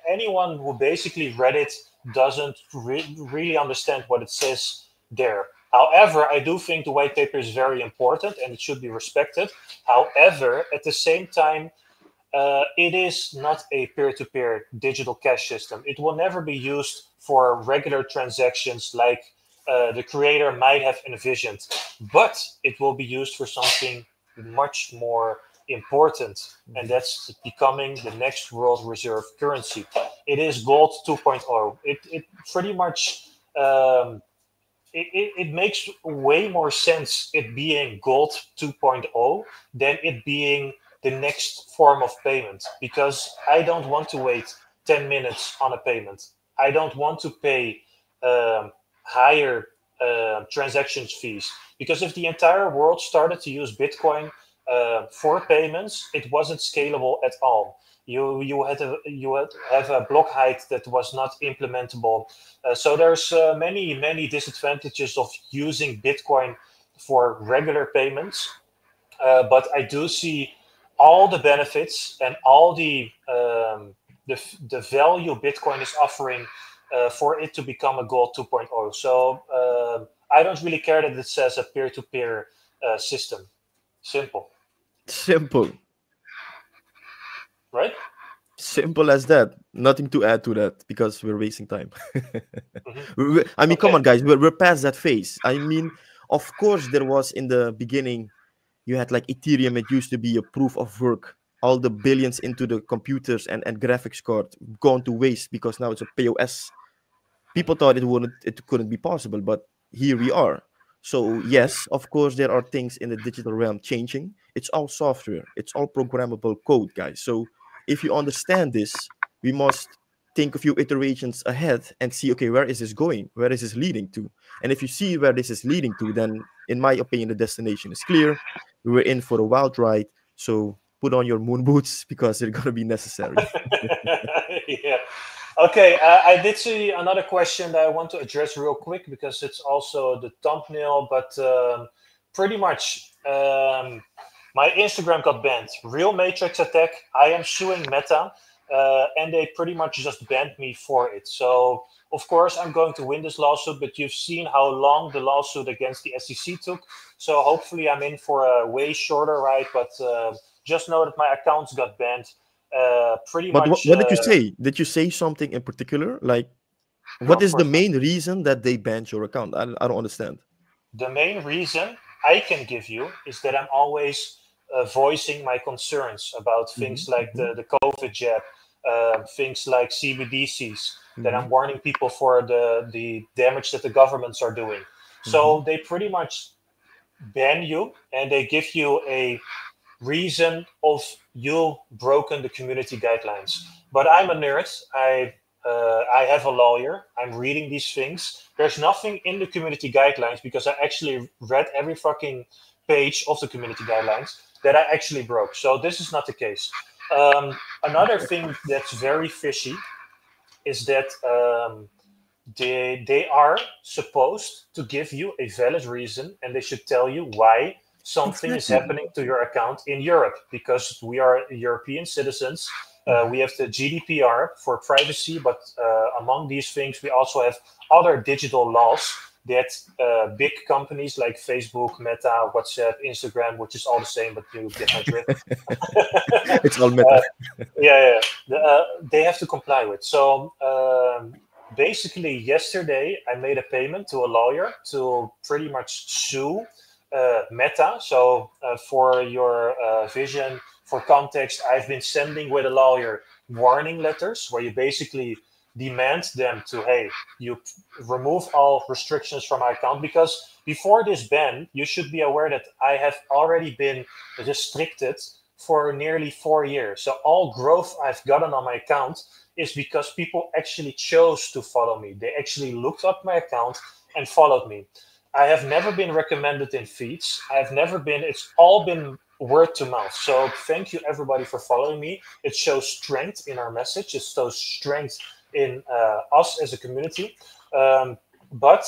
anyone who basically read it doesn't really understand what it says there. However, I do think the white paper is very important and it should be respected. However, at the same time, it is not a peer-to-peer digital cash system. It will never be used for regular transactions like the creator might have envisioned, but it will be used for something much more important, and that's becoming the next world reserve currency. It is gold 2.0. It pretty much it makes way more sense it being gold 2.0 than it being the next form of payment, because I don't want to wait 10 minutes on a payment. I don't want to pay higher transactions fees, because if the entire world started to use Bitcoin for payments, it wasn't scalable at all. You had to have a block height that was not implementable. So there's many disadvantages of using Bitcoin for regular payments. But I do see all the benefits and all the value Bitcoin is offering for it to become a gold 2.0. So I don't really care that it says a peer-to-peer system. Simple. Simple. Right? Simple as that. Nothing to add to that because we're wasting time. I mean, come Okay. on, guys. We're past that phase. I mean, of course, there was in the beginning, you had like Ethereum. It used to be a proof of work. All the billions into the computers and graphics card gone to waste because now it's a POS. People thought it couldn't be possible, but here we are. So yes, of course, there are things in the digital realm changing. It's all software. It's all programmable code, guys. So if you understand this, we must think a few iterations ahead and see, okay, where is this going? Where is this leading to? And if you see where this is leading to, then in my opinion, the destination is clear. We were in for a wild ride. So put on your moon boots because they're gonna be necessary. Yeah. Okay, I did see another question that I want to address real quick because it's also the thumbnail, but pretty much my Instagram got banned. Real Matrix attack. I am suing Meta, and they pretty much just banned me for it. So, of course, I'm going to win this lawsuit, but you've seen how long the lawsuit against the SEC took. So, hopefully, I'm in for a way shorter ride, but just know that my accounts got banned. Pretty But much, what did you say? Did you say something in particular? Like, no, what of is the course not. main reason that they banned your account? I don't understand. The main reason I can give you is that I'm always voicing my concerns about things like Hmm. the COVID jab, things like CBDCs, that Hmm. I'm warning people for the damage that the governments are doing. Hmm. So they pretty much ban you and they give you a reason of you broken the community guidelines. But I'm a nerd. I have a lawyer. I'm reading these things. There's nothing in the community guidelines because I actually read every fucking page of the community guidelines that I actually broke. So this is not the case. Another thing that's very fishy is that they are supposed to give you a valid reason and they should tell you why something is Exactly. happening to your account in Europe because we are European citizens. Hmm. We have the GDPR for privacy, but among these things, we also have other digital laws that big companies like Facebook, Meta, WhatsApp, Instagram, which is all the same, but you get my drift. It's all meta. They have to comply with. So basically, yesterday I made a payment to a lawyer to pretty much sue Meta. So for your vision, for context, I've been sending with a lawyer warning letters where you basically demand them to, hey, you remove all restrictions from my account because before this ban, you should be aware that I have already been restricted for nearly 4 years. So all growth I've gotten on my account is because people actually chose to follow me. They actually looked up my account and followed me. I have never been recommended in feeds. I've never been, it's all been word to mouth. So thank you everybody for following me. It shows strength in our message. It shows strength in us as a community. But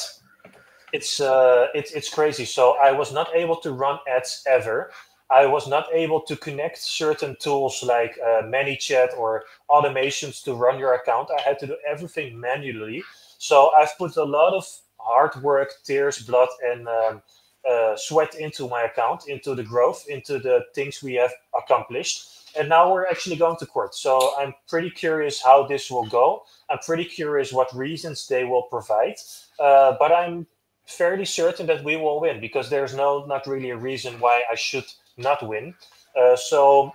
it's crazy. So I was not able to run ads ever. I was not able to connect certain tools like ManyChat or automations to run your account. I had to do everything manually. So I've put a lot of hard work, tears, blood, and sweat into my account, into the growth, into the things we have accomplished. And now we're actually going to court. So I'm pretty curious how this will go. I'm pretty curious what reasons they will provide. But I'm fairly certain that we will win because there's not really a reason why I should not win. So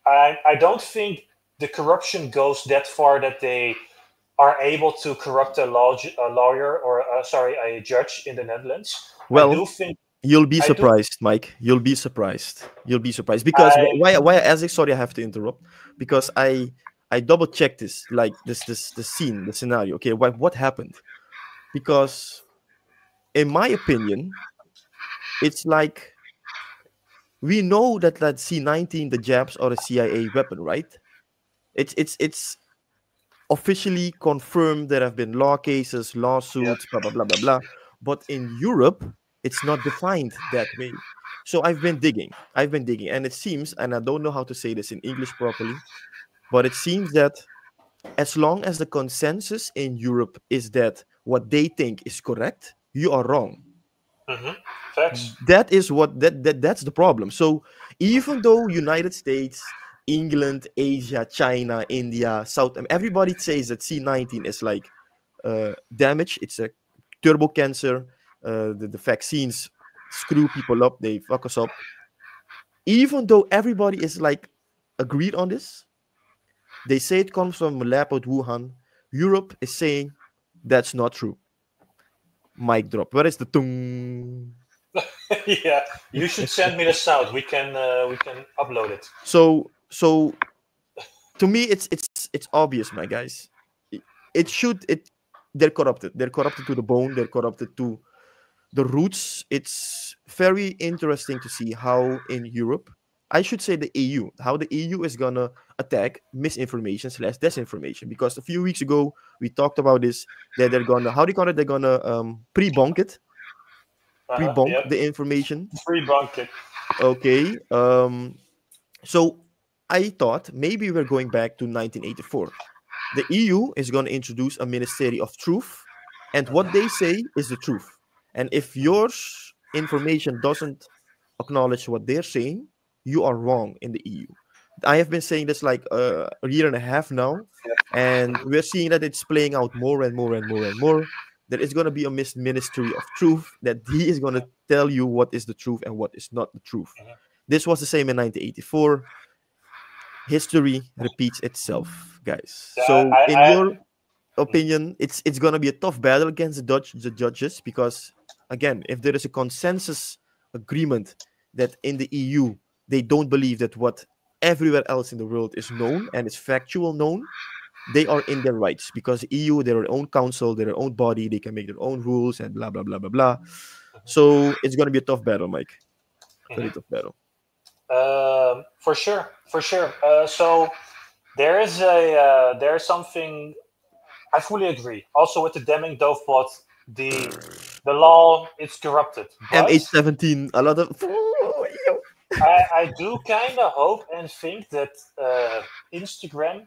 I don't think the corruption goes that far that they are able to corrupt a lawyer or sorry, a judge in the Netherlands. I Well, do think you'll be I do surprised, Mike. You'll be surprised. You'll be surprised because I why as I sorry I have to interrupt because I double checked this like this the scene the scenario. Okay, what happened? Because in my opinion, it's like we know that C-19 the jabs are a CIA weapon, right? It's officially confirmed there have been law cases, yeah. lawsuits, blah blah blah blah blah. But in Europe, it's not defined that way. So I've been digging, and it seems, and I don't know how to say this in English properly, but it seems that as long as the consensus in Europe is that what they think is correct, you are wrong. Facts. That is what that's the problem. So even though United States, England, Asia, China, India, everybody says that C19 is like damage. It's a turbo cancer. The vaccines screw people up. They fuck us up. Even though everybody is like agreed on this, they say it comes from a lab at Wuhan. Europe is saying that's not true. Mic drop. Where is the tung? Yeah, you should send me the sound. We can upload it. So to me, it's obvious, my guys. They're corrupted. They're corrupted to the bone. They're corrupted to the roots. It's very interesting to see how in Europe, I should say the EU, how the EU is gonna attack misinformation slash disinformation. Because a few weeks ago we talked about this, that they're gonna, how do you call it? They're gonna pre-bonk it, pre-bonk Yeah. the information. Pre-bonk it. Okay. So I thought maybe we're going back to 1984. The EU is going to introduce a Ministry of Truth, and what they say is the truth. And if your information doesn't acknowledge what they're saying, you are wrong in the EU. I have been saying this like a year and a half now, and we're seeing that it's playing out more and more and more and more. There is going to be a Ministry of Truth that he is going to tell you what is the truth and what is not the truth. This was the same in 1984. History repeats itself, guys. Yeah, So, in your opinion, it's gonna be a tough battle against the judges because, again, if there is a consensus agreement that in the EU they don't believe that what everywhere else in the world is known and is factual known, they are in their rights because EU, their own council, their own body, they can make their own rules and blah blah blah blah blah. So it's gonna be a tough battle, Mike. Very tough battle. For sure. So there's something I fully agree. Also with the Deming Dovebot, the law it's corrupted. MH17, a lot of. I do kind of hope and think that Instagram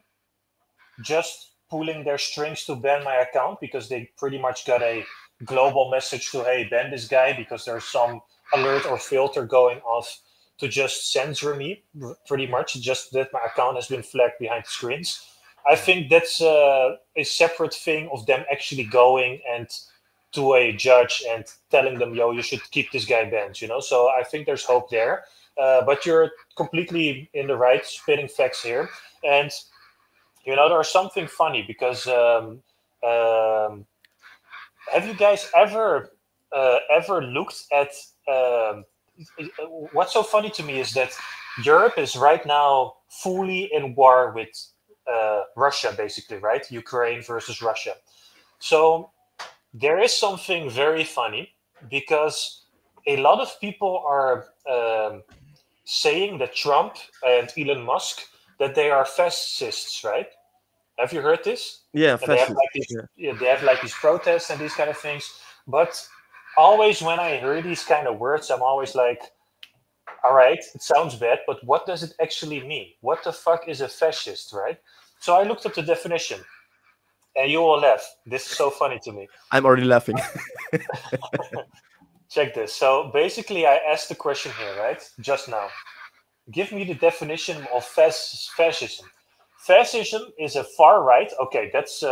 just pulling their strings to ban my account because they pretty much got a global message to, hey, ban this guy because there's some alert or filter going off to just censor me, pretty much, just that my account has been flagged behind the screens. I think that's a separate thing of them actually going and to a judge and telling them, yo, you should keep this guy banned, you know? So I think there's hope there. But you're completely in the right, spitting facts here. And, you know, there's something funny because have you guys ever looked at... what's so funny to me is that Europe is right now fully in war with Russia, basically, right? Ukraine versus Russia. So there is something very funny because a lot of people are saying that Trump and Elon Musk, that they are fascists, right? Have you heard this? Yeah, they have like these protests and these kind of things. But always when I hear these kind of words, I'm always like, all right, it sounds bad, but what does it actually mean? What the fuck is a fascist, right? So I looked up the definition, and you will laugh. This is so funny to me. I'm already laughing. Check this. So basically, I asked the question here, right? Just now. Give me the definition of fascism. Fascism is a far right. Okay, that's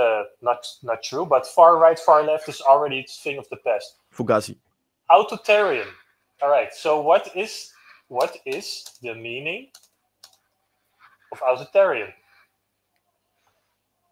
not true, but far right, far left is already a thing of the past. Fugazi. Authoritarian. All right. So what is the meaning of authoritarian?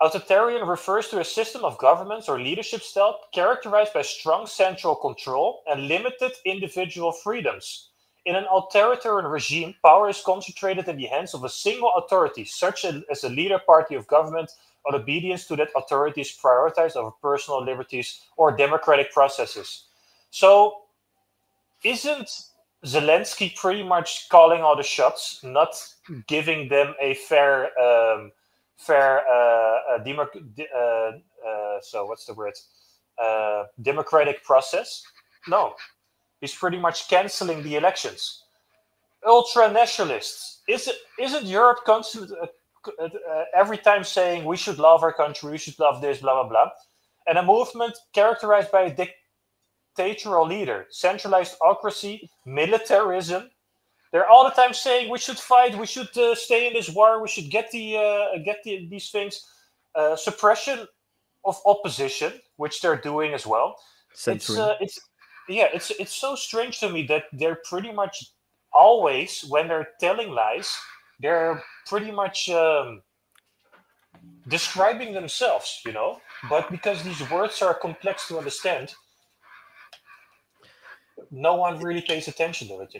Authoritarian refers to a system of governance or leadership style characterized by strong central control and limited individual freedoms. In an authoritarian regime, power is concentrated in the hands of a single authority, such as a leader party of government, or obedience to that authority is prioritized over personal liberties or democratic processes. So, isn't Zelensky pretty much calling all the shots, not giving them a fair democratic process? No. He's pretty much canceling the elections. Ultra-nationalists. Isn't Europe constantly every time saying we should love our country, we should love this, blah, blah, blah. And a movement characterized by dictatorial leader, centralized autocracy, militarism. They're all the time saying we should fight, we should stay in this war, we should get these things. Suppression of opposition, which they're doing as well. Censoring. It's so strange to me that they're pretty much always, when they're telling lies, they're pretty much describing themselves, but because these words are complex to understand, no one really pays attention to it.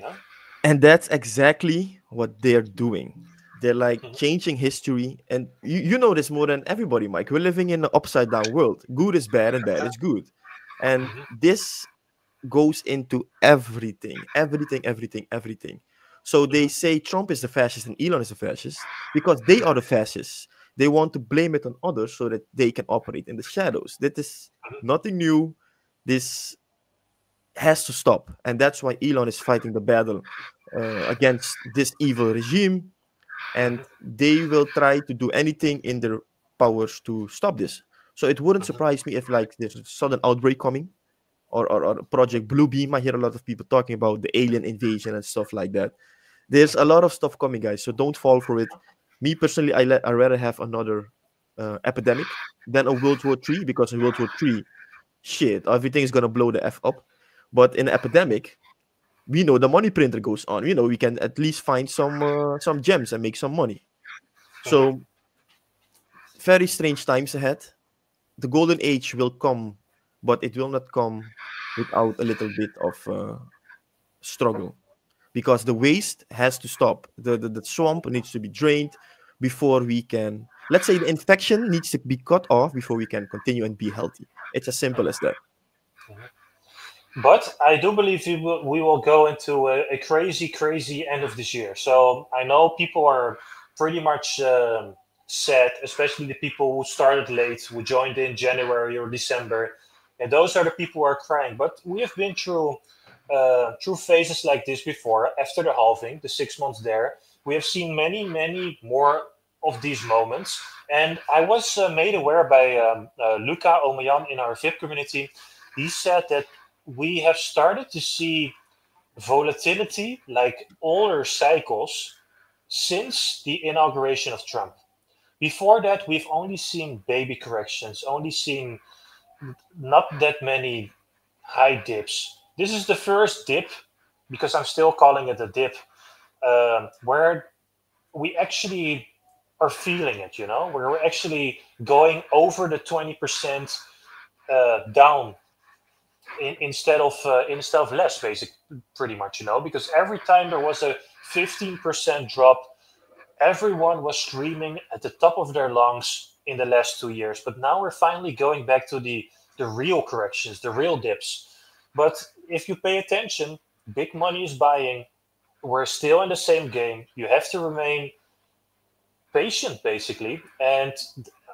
And that's exactly what they're doing. They're like Mhm. changing history. And you know this more than everybody, Mike. We're living in an upside down world. Good is bad and bad is good. And Mhm. this goes into everything, everything, everything, everything. So they Mhm. say Trump is the fascist and Elon is the fascist because they are the fascists. They want to blame it on others so that they can operate in the shadows. That is nothing new. This has to stop. And that's why Elon is fighting the battle against this evil regime. And Mhm. they will try to do anything in their powers to stop this. So it wouldn't Mhm. surprise me if like there's a sudden outbreak coming, or Project Blue Beam. I hear a lot of people talking about the alien invasion and stuff like that. There's a lot of stuff coming, guys. So don't fall for it. Me personally, I rather have another epidemic than a World War III, because in World War III, shit, everything is gonna blow the f up. But in an epidemic, we know the money printer goes on. We know we can at least find some gems and make some money. Mhm. So very strange times ahead. The golden age will come, but it will not come without a little bit of struggle, because the waste has to stop. The swamp needs to be drained before we can, let's say, the infection needs to be cut off before we can continue and be healthy. It's as simple as that. But I do believe we will go into a crazy, crazy end of this year. So I know people are pretty much sad, especially the people who started late, who joined in January or December. And those are the people who are crying. But we have been through phases like this before. After the halving, the 6 months there, we have seen many, many more of these moments. And I was made aware by Luca Omayan in our VIP community. He said that we have started to see volatility like older cycles since the inauguration of Trump. Before that, we've only seen baby corrections, only seen not that many high dips. This is the first dip, because I'm still calling it a dip, where we actually are feeling it, where we're actually going over the 20% down instead of less, basic, pretty much, because every time there was a 15% drop, everyone was screaming at the top of their lungs in the last 2 years. But now we're finally going back to the real corrections, the real dips. But if you pay attention, big money is buying. We're still in the same game. You have to remain patient, basically. And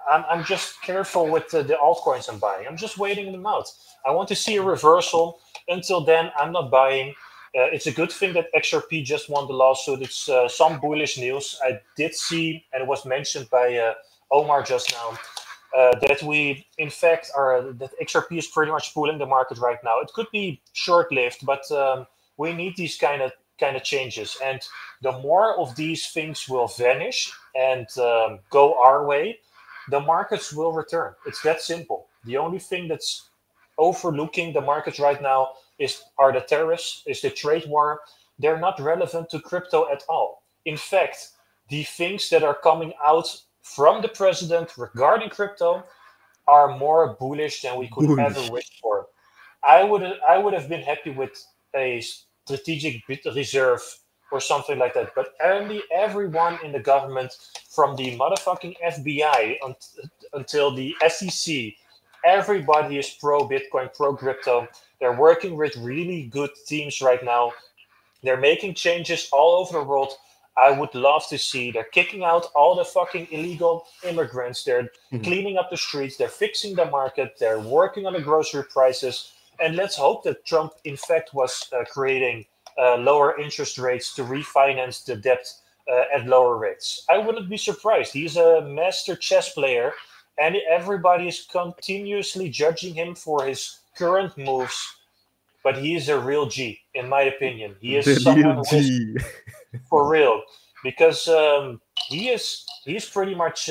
I'm just careful with the altcoins I'm buying. I'm just waiting them out. I want to see a reversal. Until then, I'm not buying. It's a good thing that XRP just won the lawsuit. It's some bullish news. I did see, and it was mentioned by Omar just now, that we, in fact, that XRP is pretty much pulling the market right now. It could be short-lived, but we need these kind of changes. And the more of these things will vanish and go our way, the markets will return. It's that simple. The only thing that's overlooking the markets right now are the tariffs, is the trade war. They're not relevant to crypto at all. In fact, the things that are coming out from the president regarding crypto are more bullish than we could ever Bullish. wish for. I would have been happy with a strategic reserve or something like that. But everyone in the government, from the motherfucking FBI until the SEC, everybody is pro Bitcoin, pro crypto. They're working with really good teams right now. They're making changes all over the world. I would love to see. They're kicking out all the fucking illegal immigrants. They're Mhm. cleaning up the streets. They're fixing the market. They're working on the grocery prices. And let's hope that Trump, in fact, was creating lower interest rates to refinance the debt at lower rates. I wouldn't be surprised. He's a master chess player, and everybody is continuously judging him for his current moves. but he is a real G, in my opinion. He is The someone real who is G. for real, because he's pretty much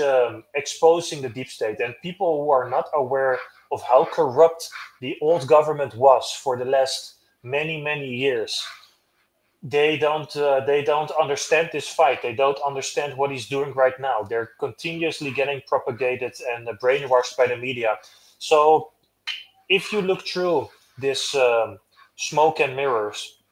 exposing the deep state, and people who are not aware of how corrupt the old government was for the last many years, they don't understand this fight. They don't understand what he's doing right now. They're continuously getting propagated and brainwashed by the media. So if you look through this smoke and mirrors,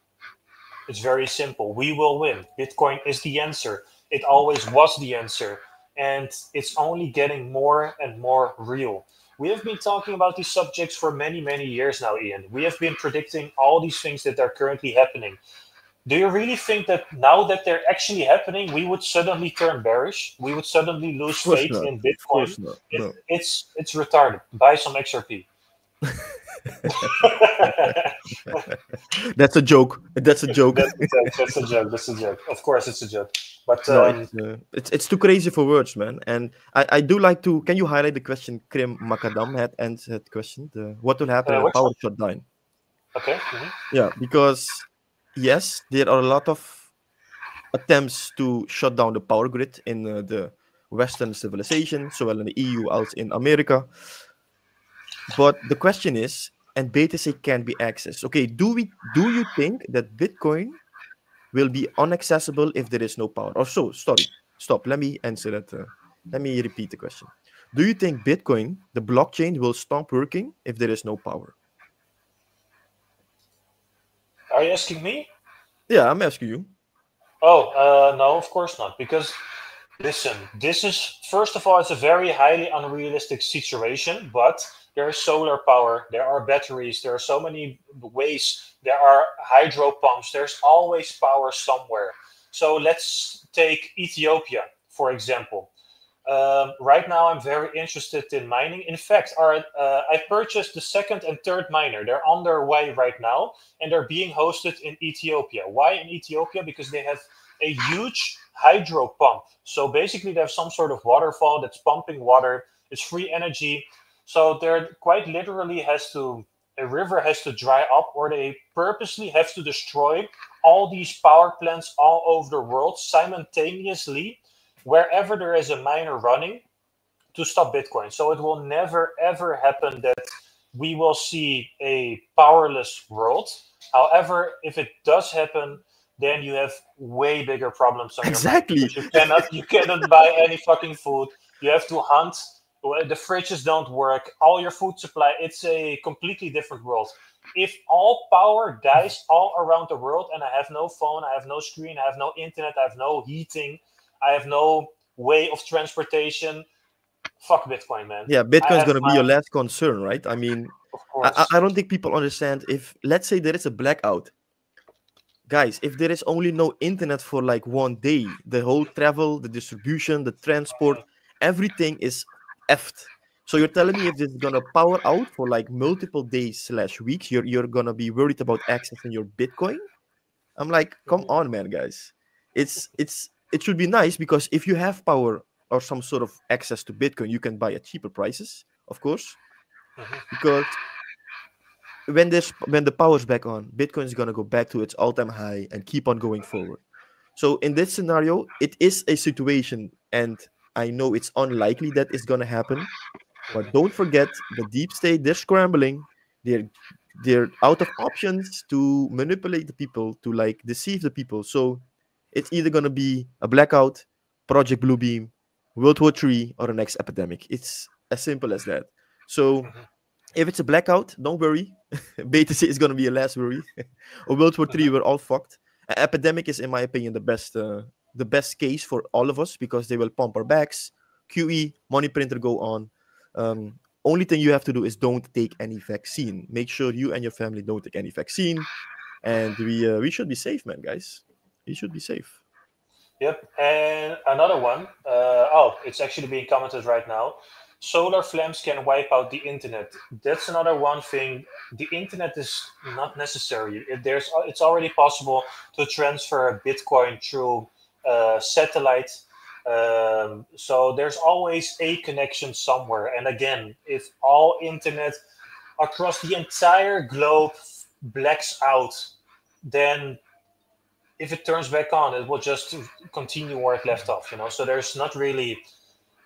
it's very simple. We will win. Bitcoin is the answer. It always was the answer. And it's only getting more and more real. We have been talking about these subjects for many years now, Ian. We have been predicting all these things that are currently happening. Do you really think that now that they're actually happening, we would suddenly turn bearish? We would suddenly lose Of course faith not. in Of course Bitcoin? not. It, No. it's retarded. Buy some XRP. That's a joke. That's a joke. That's a joke. That's a joke. That's a joke. Of course, it's a joke. But No, it's too crazy for words, man. And I do like to. Can you highlight the question Krim Makadam had answered the question? What will happen in a which power one? shutdown? Okay. Yeah, because yes, there are a lot of attempts to shut down the power grid in the Western civilization, so well in the EU as in America. But the question is, and BTC can be accessed. Okay, do you think that Bitcoin will be inaccessible if there is no power? Or so, sorry, stop. Let me answer that. Let me repeat the question. Do you think Bitcoin, the blockchain, will stop working if there is no power? Are you asking me? Yeah, I'm asking you. Oh, no, of course not. Because listen, this is first of all, it's a very highly unrealistic situation. But there is solar power, there are batteries, there are so many ways. There are hydro pumps. There's always power somewhere. So let's take Ethiopia, for example. Right now, I'm very interested in mining. In fact, I purchased the second and third miner. They're on their way right now, and they're being hosted in Ethiopia. Why in Ethiopia? Because they have a huge hydro pump. So basically, they have some sort of waterfall that's pumping water. It's free energy. So there quite literally a river has to dry up, or they purposely have to destroy all these power plants all over the world simultaneously wherever there is a miner running to stop Bitcoin. So it will never ever happen that we will see a powerless world. However, if it does happen, then you have way bigger problems on your mind, Exactly. because you cannot buy any fucking food. You have to hunt. The fridges don't work. All your food supply. It's a completely different world. If all power dies all around the world, and I have no phone, I have no screen, I have no internet, I have no heating, I have no way of transportation, fuck Bitcoin, man. Yeah, I Bitcoin is have going to be your last concern, right? I mean, of I course. don't think people understand if, let's say, there is a blackout. Guys, if there is only no internet for like 1 day, the whole travel, the distribution, the transport, everything is effed. So you're telling me if this is gonna power out for like multiple days slash weeks, you're gonna be worried about accessing your Bitcoin? I'm like, come Mhm, on, man, guys. It should be nice because if you have power or some sort of access to Bitcoin, you can buy at cheaper prices, of course. mhm, Because when the power's back on, Bitcoin is gonna go back to its all-time high and keep on going forward. So in this scenario, it is a situation, and I know it's unlikely that it's gonna happen. But mhm. don't forget, the deep state, they're scrambling. They're they're out of options to manipulate the people, to like deceive the people. So it's either gonna be a blackout, Project Bluebeam, World War III, or the next epidemic. It's as simple as that. So if it's a blackout, don't worry. BTC is gonna be a last worry. Or World War III, we're all fucked. Epidemic is, in my opinion, the best case for all of us because they will pump our backs. QE, money printer go on. Only thing you have to do is don't take any vaccine. Make sure you and your family don't take any vaccine, and we should be safe, man, guys. We should be safe. Yep. And another one. It's actually being commented right now. Solar flames can wipe out the internet. That's another one thing. The internet is not necessary. It's already possible to transfer Bitcoin through satellite. So there's always a connection somewhere. And again, if all internet across the entire globe blacks out, then if it turns back on, it will just continue where it left off, you know. So there's not really,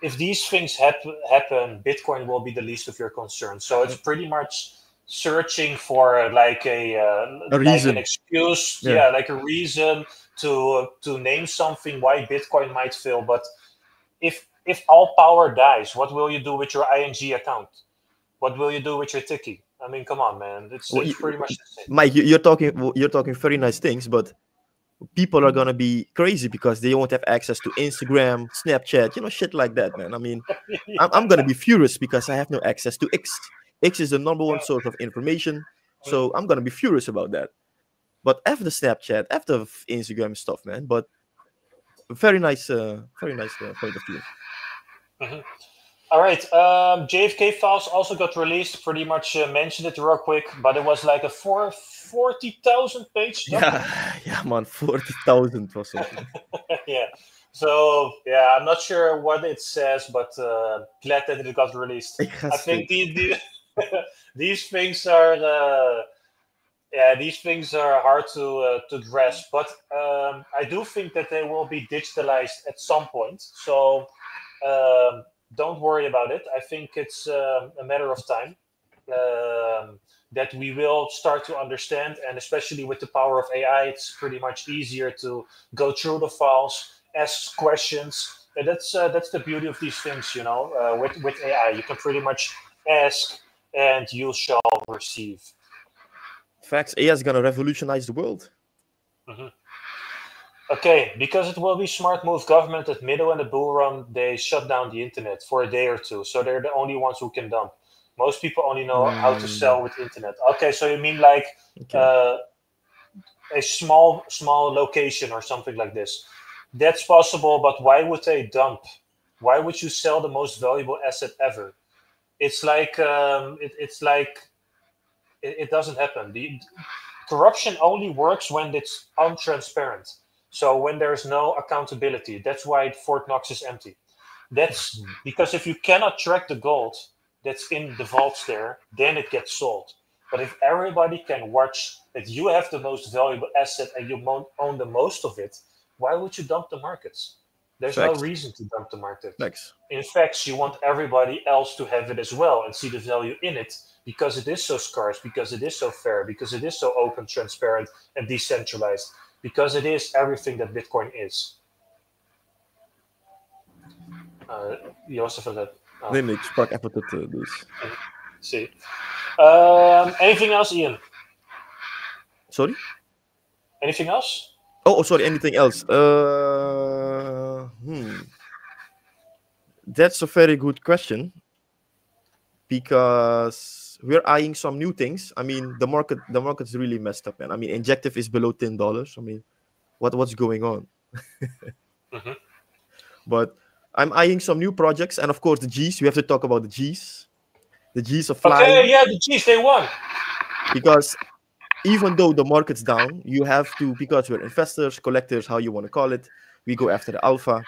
if these things happen, Bitcoin will be the least of your concerns. So it's pretty much searching for like A like reason. an excuse, Yeah. like a reason to name something why Bitcoin might fail. But if all power dies, what will you do with your ING account? What will you do with your Tiki? I mean, come on, man. It's Well, pretty much the same. Mike, you're talking very nice things, but people are gonna be crazy because they won't have access to Instagram, Snapchat, you know, shit like that, man. I mean, I'm gonna be furious because I have no access to X. X is the number one source of information, so I'm gonna be furious about that. But after Snapchat, after Instagram stuff, man. But very nice point of view. Mhm. All right. JFK files also got released. Pretty much mentioned it real quick, but it was like a 40,000 page document. Yeah, man, 40,000 or something. Yeah. So yeah, I'm not sure what it says, but glad that it got released. I think these things are these things are hard to grasp, but I do think that they will be digitalized at some point. So don't worry about it. I think it's a matter of time that we will start to understand, and especially with the power of AI, it's pretty much easier to go through the files, ask questions. And that's the beauty of these things, you know. With AI, you can pretty much ask, and you shall receive. Facts. AI is gonna revolutionize the world. Mm-hmm. Okay, because it will be smart move government at middle and the bull run, they shut down the internet for a day or two. So they're the only ones who can dump. Most people only know how to sell with internet. Okay, so you mean like a small location or something like this. That's possible, but why would they dump? Why would you sell the most valuable asset ever? It's like it doesn't happen. The corruption only works when it's untransparent. So when there's no accountability, that's why Fort Knox is empty. That's because if you cannot track the gold that's in the vaults there, then it gets sold. But if everybody can watch that you have the most valuable asset and you own the most of it, why would you dump the markets? There's no Facts. reason to dump the market. Facts. In fact, you want everybody else to have it as well and see the value in it because it is so scarce, because it is so fair, because it is so open, transparent, and decentralized, because it is everything that Bitcoin is. Jozef had that. Nee, ik sprak even tot dus. See. Anything else, Ian? Sorry? Anything else? Oh, sorry. Anything else? That's a very good question because we're eyeing some new things. I mean, the market's really messed up, man. I mean, Injective is below $10. I mean, what's going on? Mm-hmm. But I'm eyeing some new projects, and of course, the G's. We have to talk about the G's. The G's are flying. Okay, yeah, the G's, they won. Because even though the market's down, you have to, because we're investors, collectors, how you want to call it, we go after the alpha.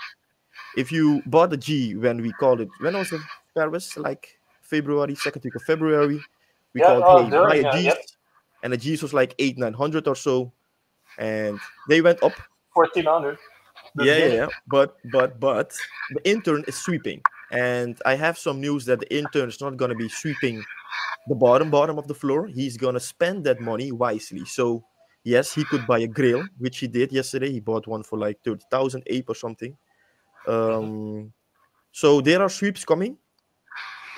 If you bought the G when we called it, when was the Paris? Like February, second week of February. We called, hey, buy a G's. Yep. And the G's was like 800-900 or so. And they went up. 1,400. Yeah. But the intern is sweeping. And I have some news that the intern is not going to be sweeping the bottom of the floor. He's going to spend that money wisely. So, yes, he could buy a Grail, which he did yesterday. He bought one for like 30,000 ape or something. So there are sweeps coming,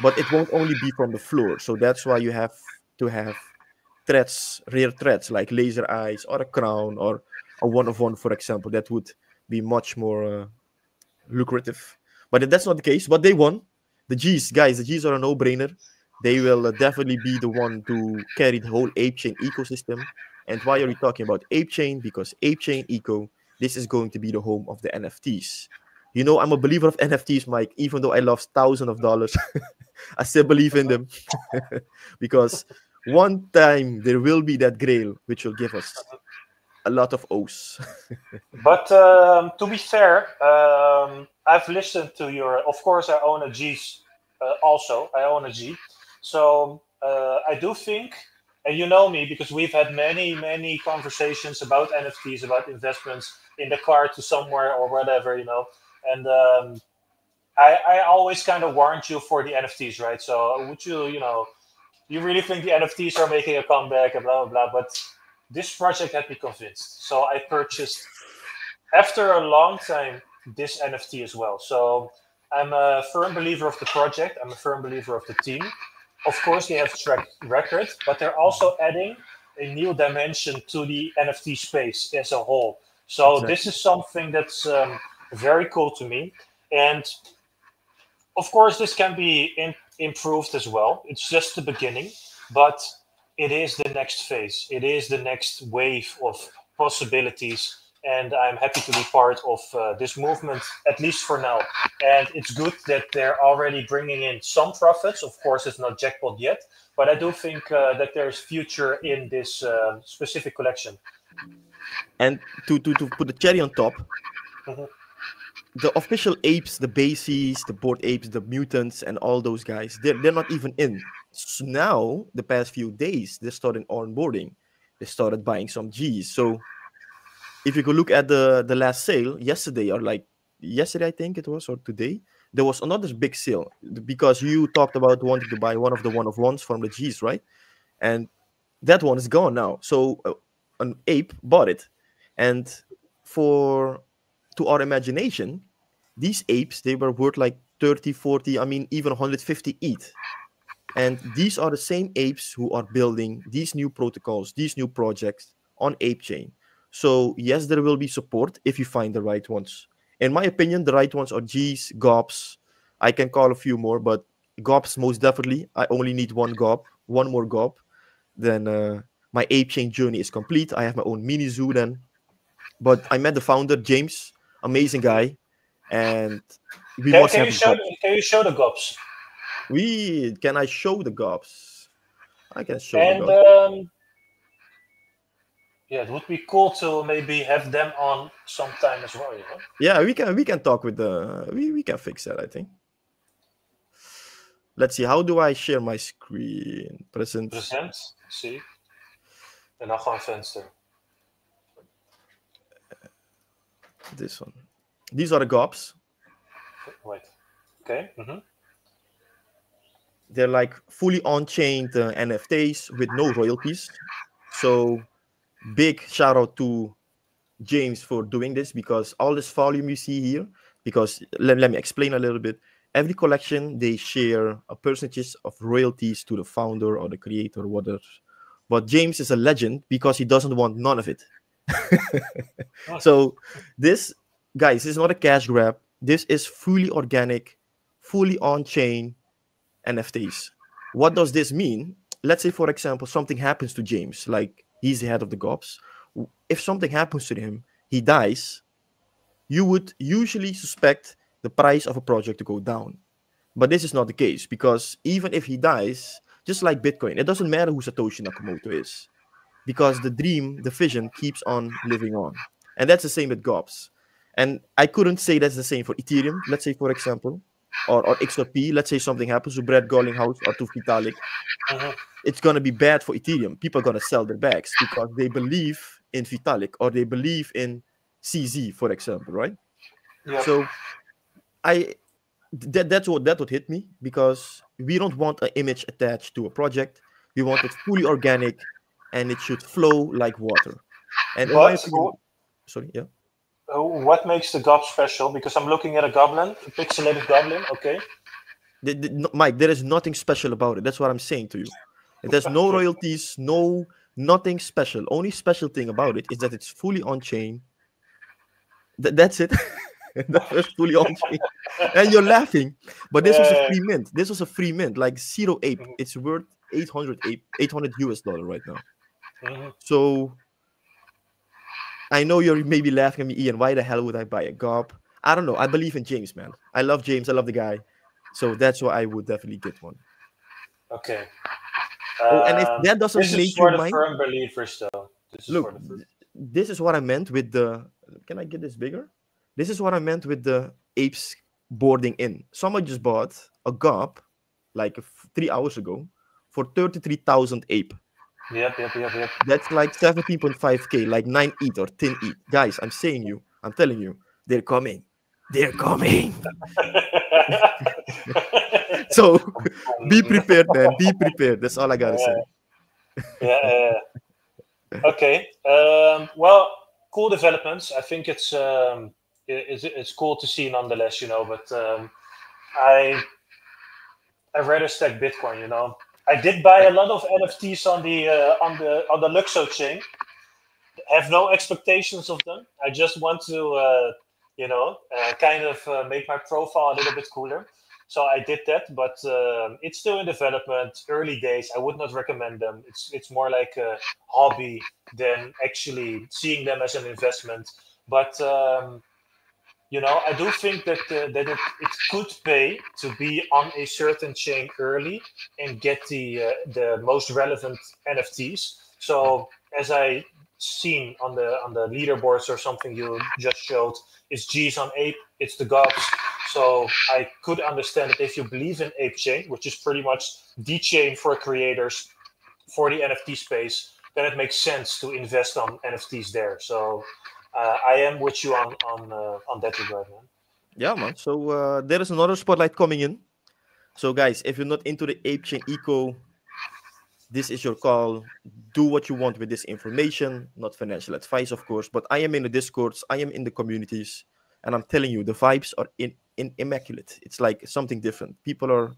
but it won't only be from the floor. So that's why you have to have threats, rare threats like laser eyes or a crown or a one of one, for example. That would be much more lucrative. But that's not the case. But they won. The G's, guys, the G's are a no-brainer. They will definitely be the one to carry the whole ape chain ecosystem. And why are we talking about ape chain? Because ape chain eco, this is going to be the home of the NFTs. You know, I'm a believer of NFTs, Mike. Even though I lost thousands of dollars, I still believe in them. Because one time there will be that grail which will give us a lot of O's. But to be fair, I've listened to your. Of course, I own a G. Also, I own a G. So I do think And you know me because we've had many conversations about NFTs, about investments in the car to somewhere or whatever, And I always kind of warned you for the NFTs, right? So would you, you really think the NFTs are making a comeback and blah, blah, blah. But this project had me convinced. So I purchased, after a long time, this NFT as well. So I'm a firm believer of the project. I'm a firm believer of the team. Of course, they have track record, but they're also adding a new dimension to the NFT space as a whole. So Exactly. this is something that's very cool to me. And of course, this can be improved as well. It's just the beginning, but it is the next phase. It is the next wave of possibilities. And I'm happy to be part of this movement, at least for now. And it's good that they're already bringing in some profits. Of course, it's not jackpot yet, but I do think that there's future in this specific collection. And to put the cherry on top, Mhm. the official apes, the bases, the board apes, the mutants, and all those guys, they're not even in. So now, the past few days, they started onboarding. They started buying some G's. So if you could look at the last sale yesterday, or like yesterday, I think it was, or today, there was another big sale because you talked about wanting to buy one of the one of ones from the G's, right? And that one is gone now. So an ape bought it, and for to our imagination, these apes, they were worth like 30, 40, I mean even 150 ETH. And these are the same apes who are building these new protocols, these new projects on ape chain. So yes, there will be support if you find the right ones. In my opinion, the right ones are G's, GOPs. I can call a few more, but GOPs most definitely. I only need one GOP, one more GOP. Then my ape chain journey is complete. I have my own mini zoo then. But I met the founder, James, amazing guy, and we Can, must can have you the show GOPs. can you show the GOPs? We can I show the GOPs? I can show the And GOPs. yeah, it would be cool to maybe have them on sometime as well. Yeah, we can talk with the we can fix that, I think. Let's see, how do I share my screen? Present Present, zie. En dan gewoon venster. this one. These are the GOPs. Wait. Okay. Mm-hmm. They're like fully on-chain NFTs with no royalties. So big shout out to James for doing this, because all this volume you see here, because let me explain a little bit. Every collection, they share a percentage of royalties to the founder or the creator or whatever. But James is a legend because he doesn't want none of it. So this, guys, is not a cash grab. This is fully organic, fully on-chain NFTs. What does this mean? Let's say, for example, something happens to James, like he's the head of the GOPS. If something happens to him, he dies, you would usually suspect the price of a project to go down. But this is not the case, because even if he dies, just like Bitcoin, it doesn't matter who Satoshi Nakamoto is, because the dream, the vision keeps on living on. And that's the same with GOPS. And I couldn't say that's the same for Ethereum, let's say, for example, or XRP. Let's say something happens to Brad Garlinghouse or to Vitalik. Mm-hmm. It's going to be bad for Ethereum. People are going to sell their bags because they believe in Vitalik or they believe in CZ, for example, right? Yep. So that's what that would hit me, because we don't want an image attached to a project. We want it fully organic, and it should flow like water. And in my But opinion, sorry, yeah. what makes the GOP special? Because I'm looking at a goblin, a pixelated goblin. Okay. Mike, there is nothing special about it. That's what I'm saying to you. There's no Okay. royalties, nothing special. Only special thing about it is that it's fully on chain. That's it. That's fully on chain. And you're laughing, but this was a Yeah. free mint. This was a free mint, like zero ape. Mhm. It's worth 800 US dollar right now. Mhm. So I know you're maybe laughing at me, Ian. Why the hell would I buy a GOP? I don't know. I believe in James, man. I love James. I love the guy. So that's why I would definitely get one. Okay. Oh, and if that doesn't This is make you for the mine, firm believers, though. This is look, for the firm. this is what I meant with the. Can I get this bigger? This is what I meant with the apes boarding in. Someone just bought a GOP like 3 hours ago for 33,000 ape. Yep. That's like 17.5k, like 9 ETH or 10 ETH. Guys, I'm telling you, they're coming. They're coming. So be prepared, man. Be prepared. That's all I gotta say. Yeah. Okay. Well, cool developments. I think it's cool to see nonetheless, but I rather stack Bitcoin, I did buy a lot of NFTs on the Luxo chain. Have no expectations of them. I just want to kind of make my profile a little bit cooler. So I did that, but it's still in development, early days. I would not recommend them. It's more like a hobby than actually seeing them as an investment. But I do think that it could pay to be on a certain chain early and get the most relevant NFTs. So as I seen on the leaderboards or something you just showed, it's G's on Ape, it's the gods. So I could understand that if you believe in Ape Chain, which is pretty much the chain for creators for the NFT space, then it makes sense to invest on NFTs there. So I am with you on that regard, man. Yeah, man. So there is another spotlight coming in. So guys, if you're not into the Ape Chain eco, this is your call. Do what you want with this information. Not financial advice, of course, but I am in the Discords, I am in the communities, and I'm telling you, the vibes are immaculate. It's like something different. People are,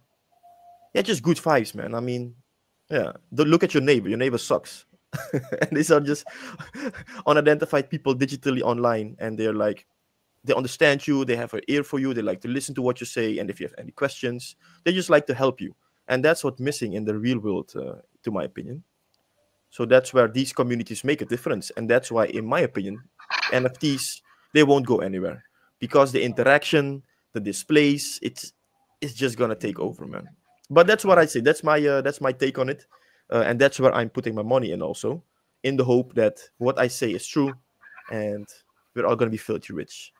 just good vibes, man. I mean, don't look at your neighbor. Your neighbor sucks. And these are just unidentified people digitally online, and they're like, they understand you, they have an ear for you, they like to listen to what you say, and if you have any questions, they just like to help you. And that's what's missing in the real world, to my opinion. So that's where these communities make a difference. And that's why, in my opinion, NFTs, they won't go anywhere. Because the interaction, the displays, it's just going to take over, man. But that's what I say. That's my take on it. And that's where I'm putting my money in also, in the hope that what I say is true. And we're all going to be filthy rich.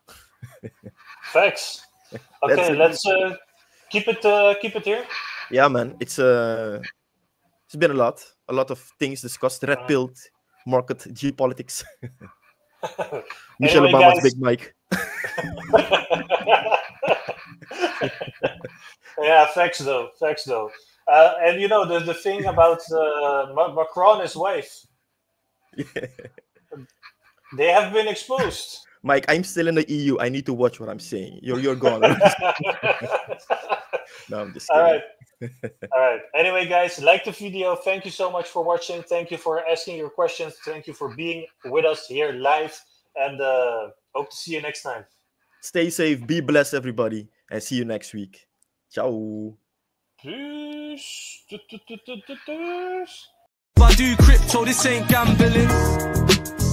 Facts. Okay, let's keep it here. Yeah, man. It's been a lot of things discussed. Red pilled, market, geopolitics. Michelle Anyway, Obama's guys. Big Mike. Yeah, facts though. And the thing about Macron and his wife, they have been exposed. Mike, I'm still in the EU. I need to watch what I'm saying. You're gone. No, I'm just kidding. All right. Anyway, guys, like the video. Thank you so much for watching. Thank you for asking your questions. Thank you for being with us here live. And hope to see you next time. Stay safe. Be blessed, everybody. And see you next week. Ciao. Peace. If I do crypto, this ain't gambling.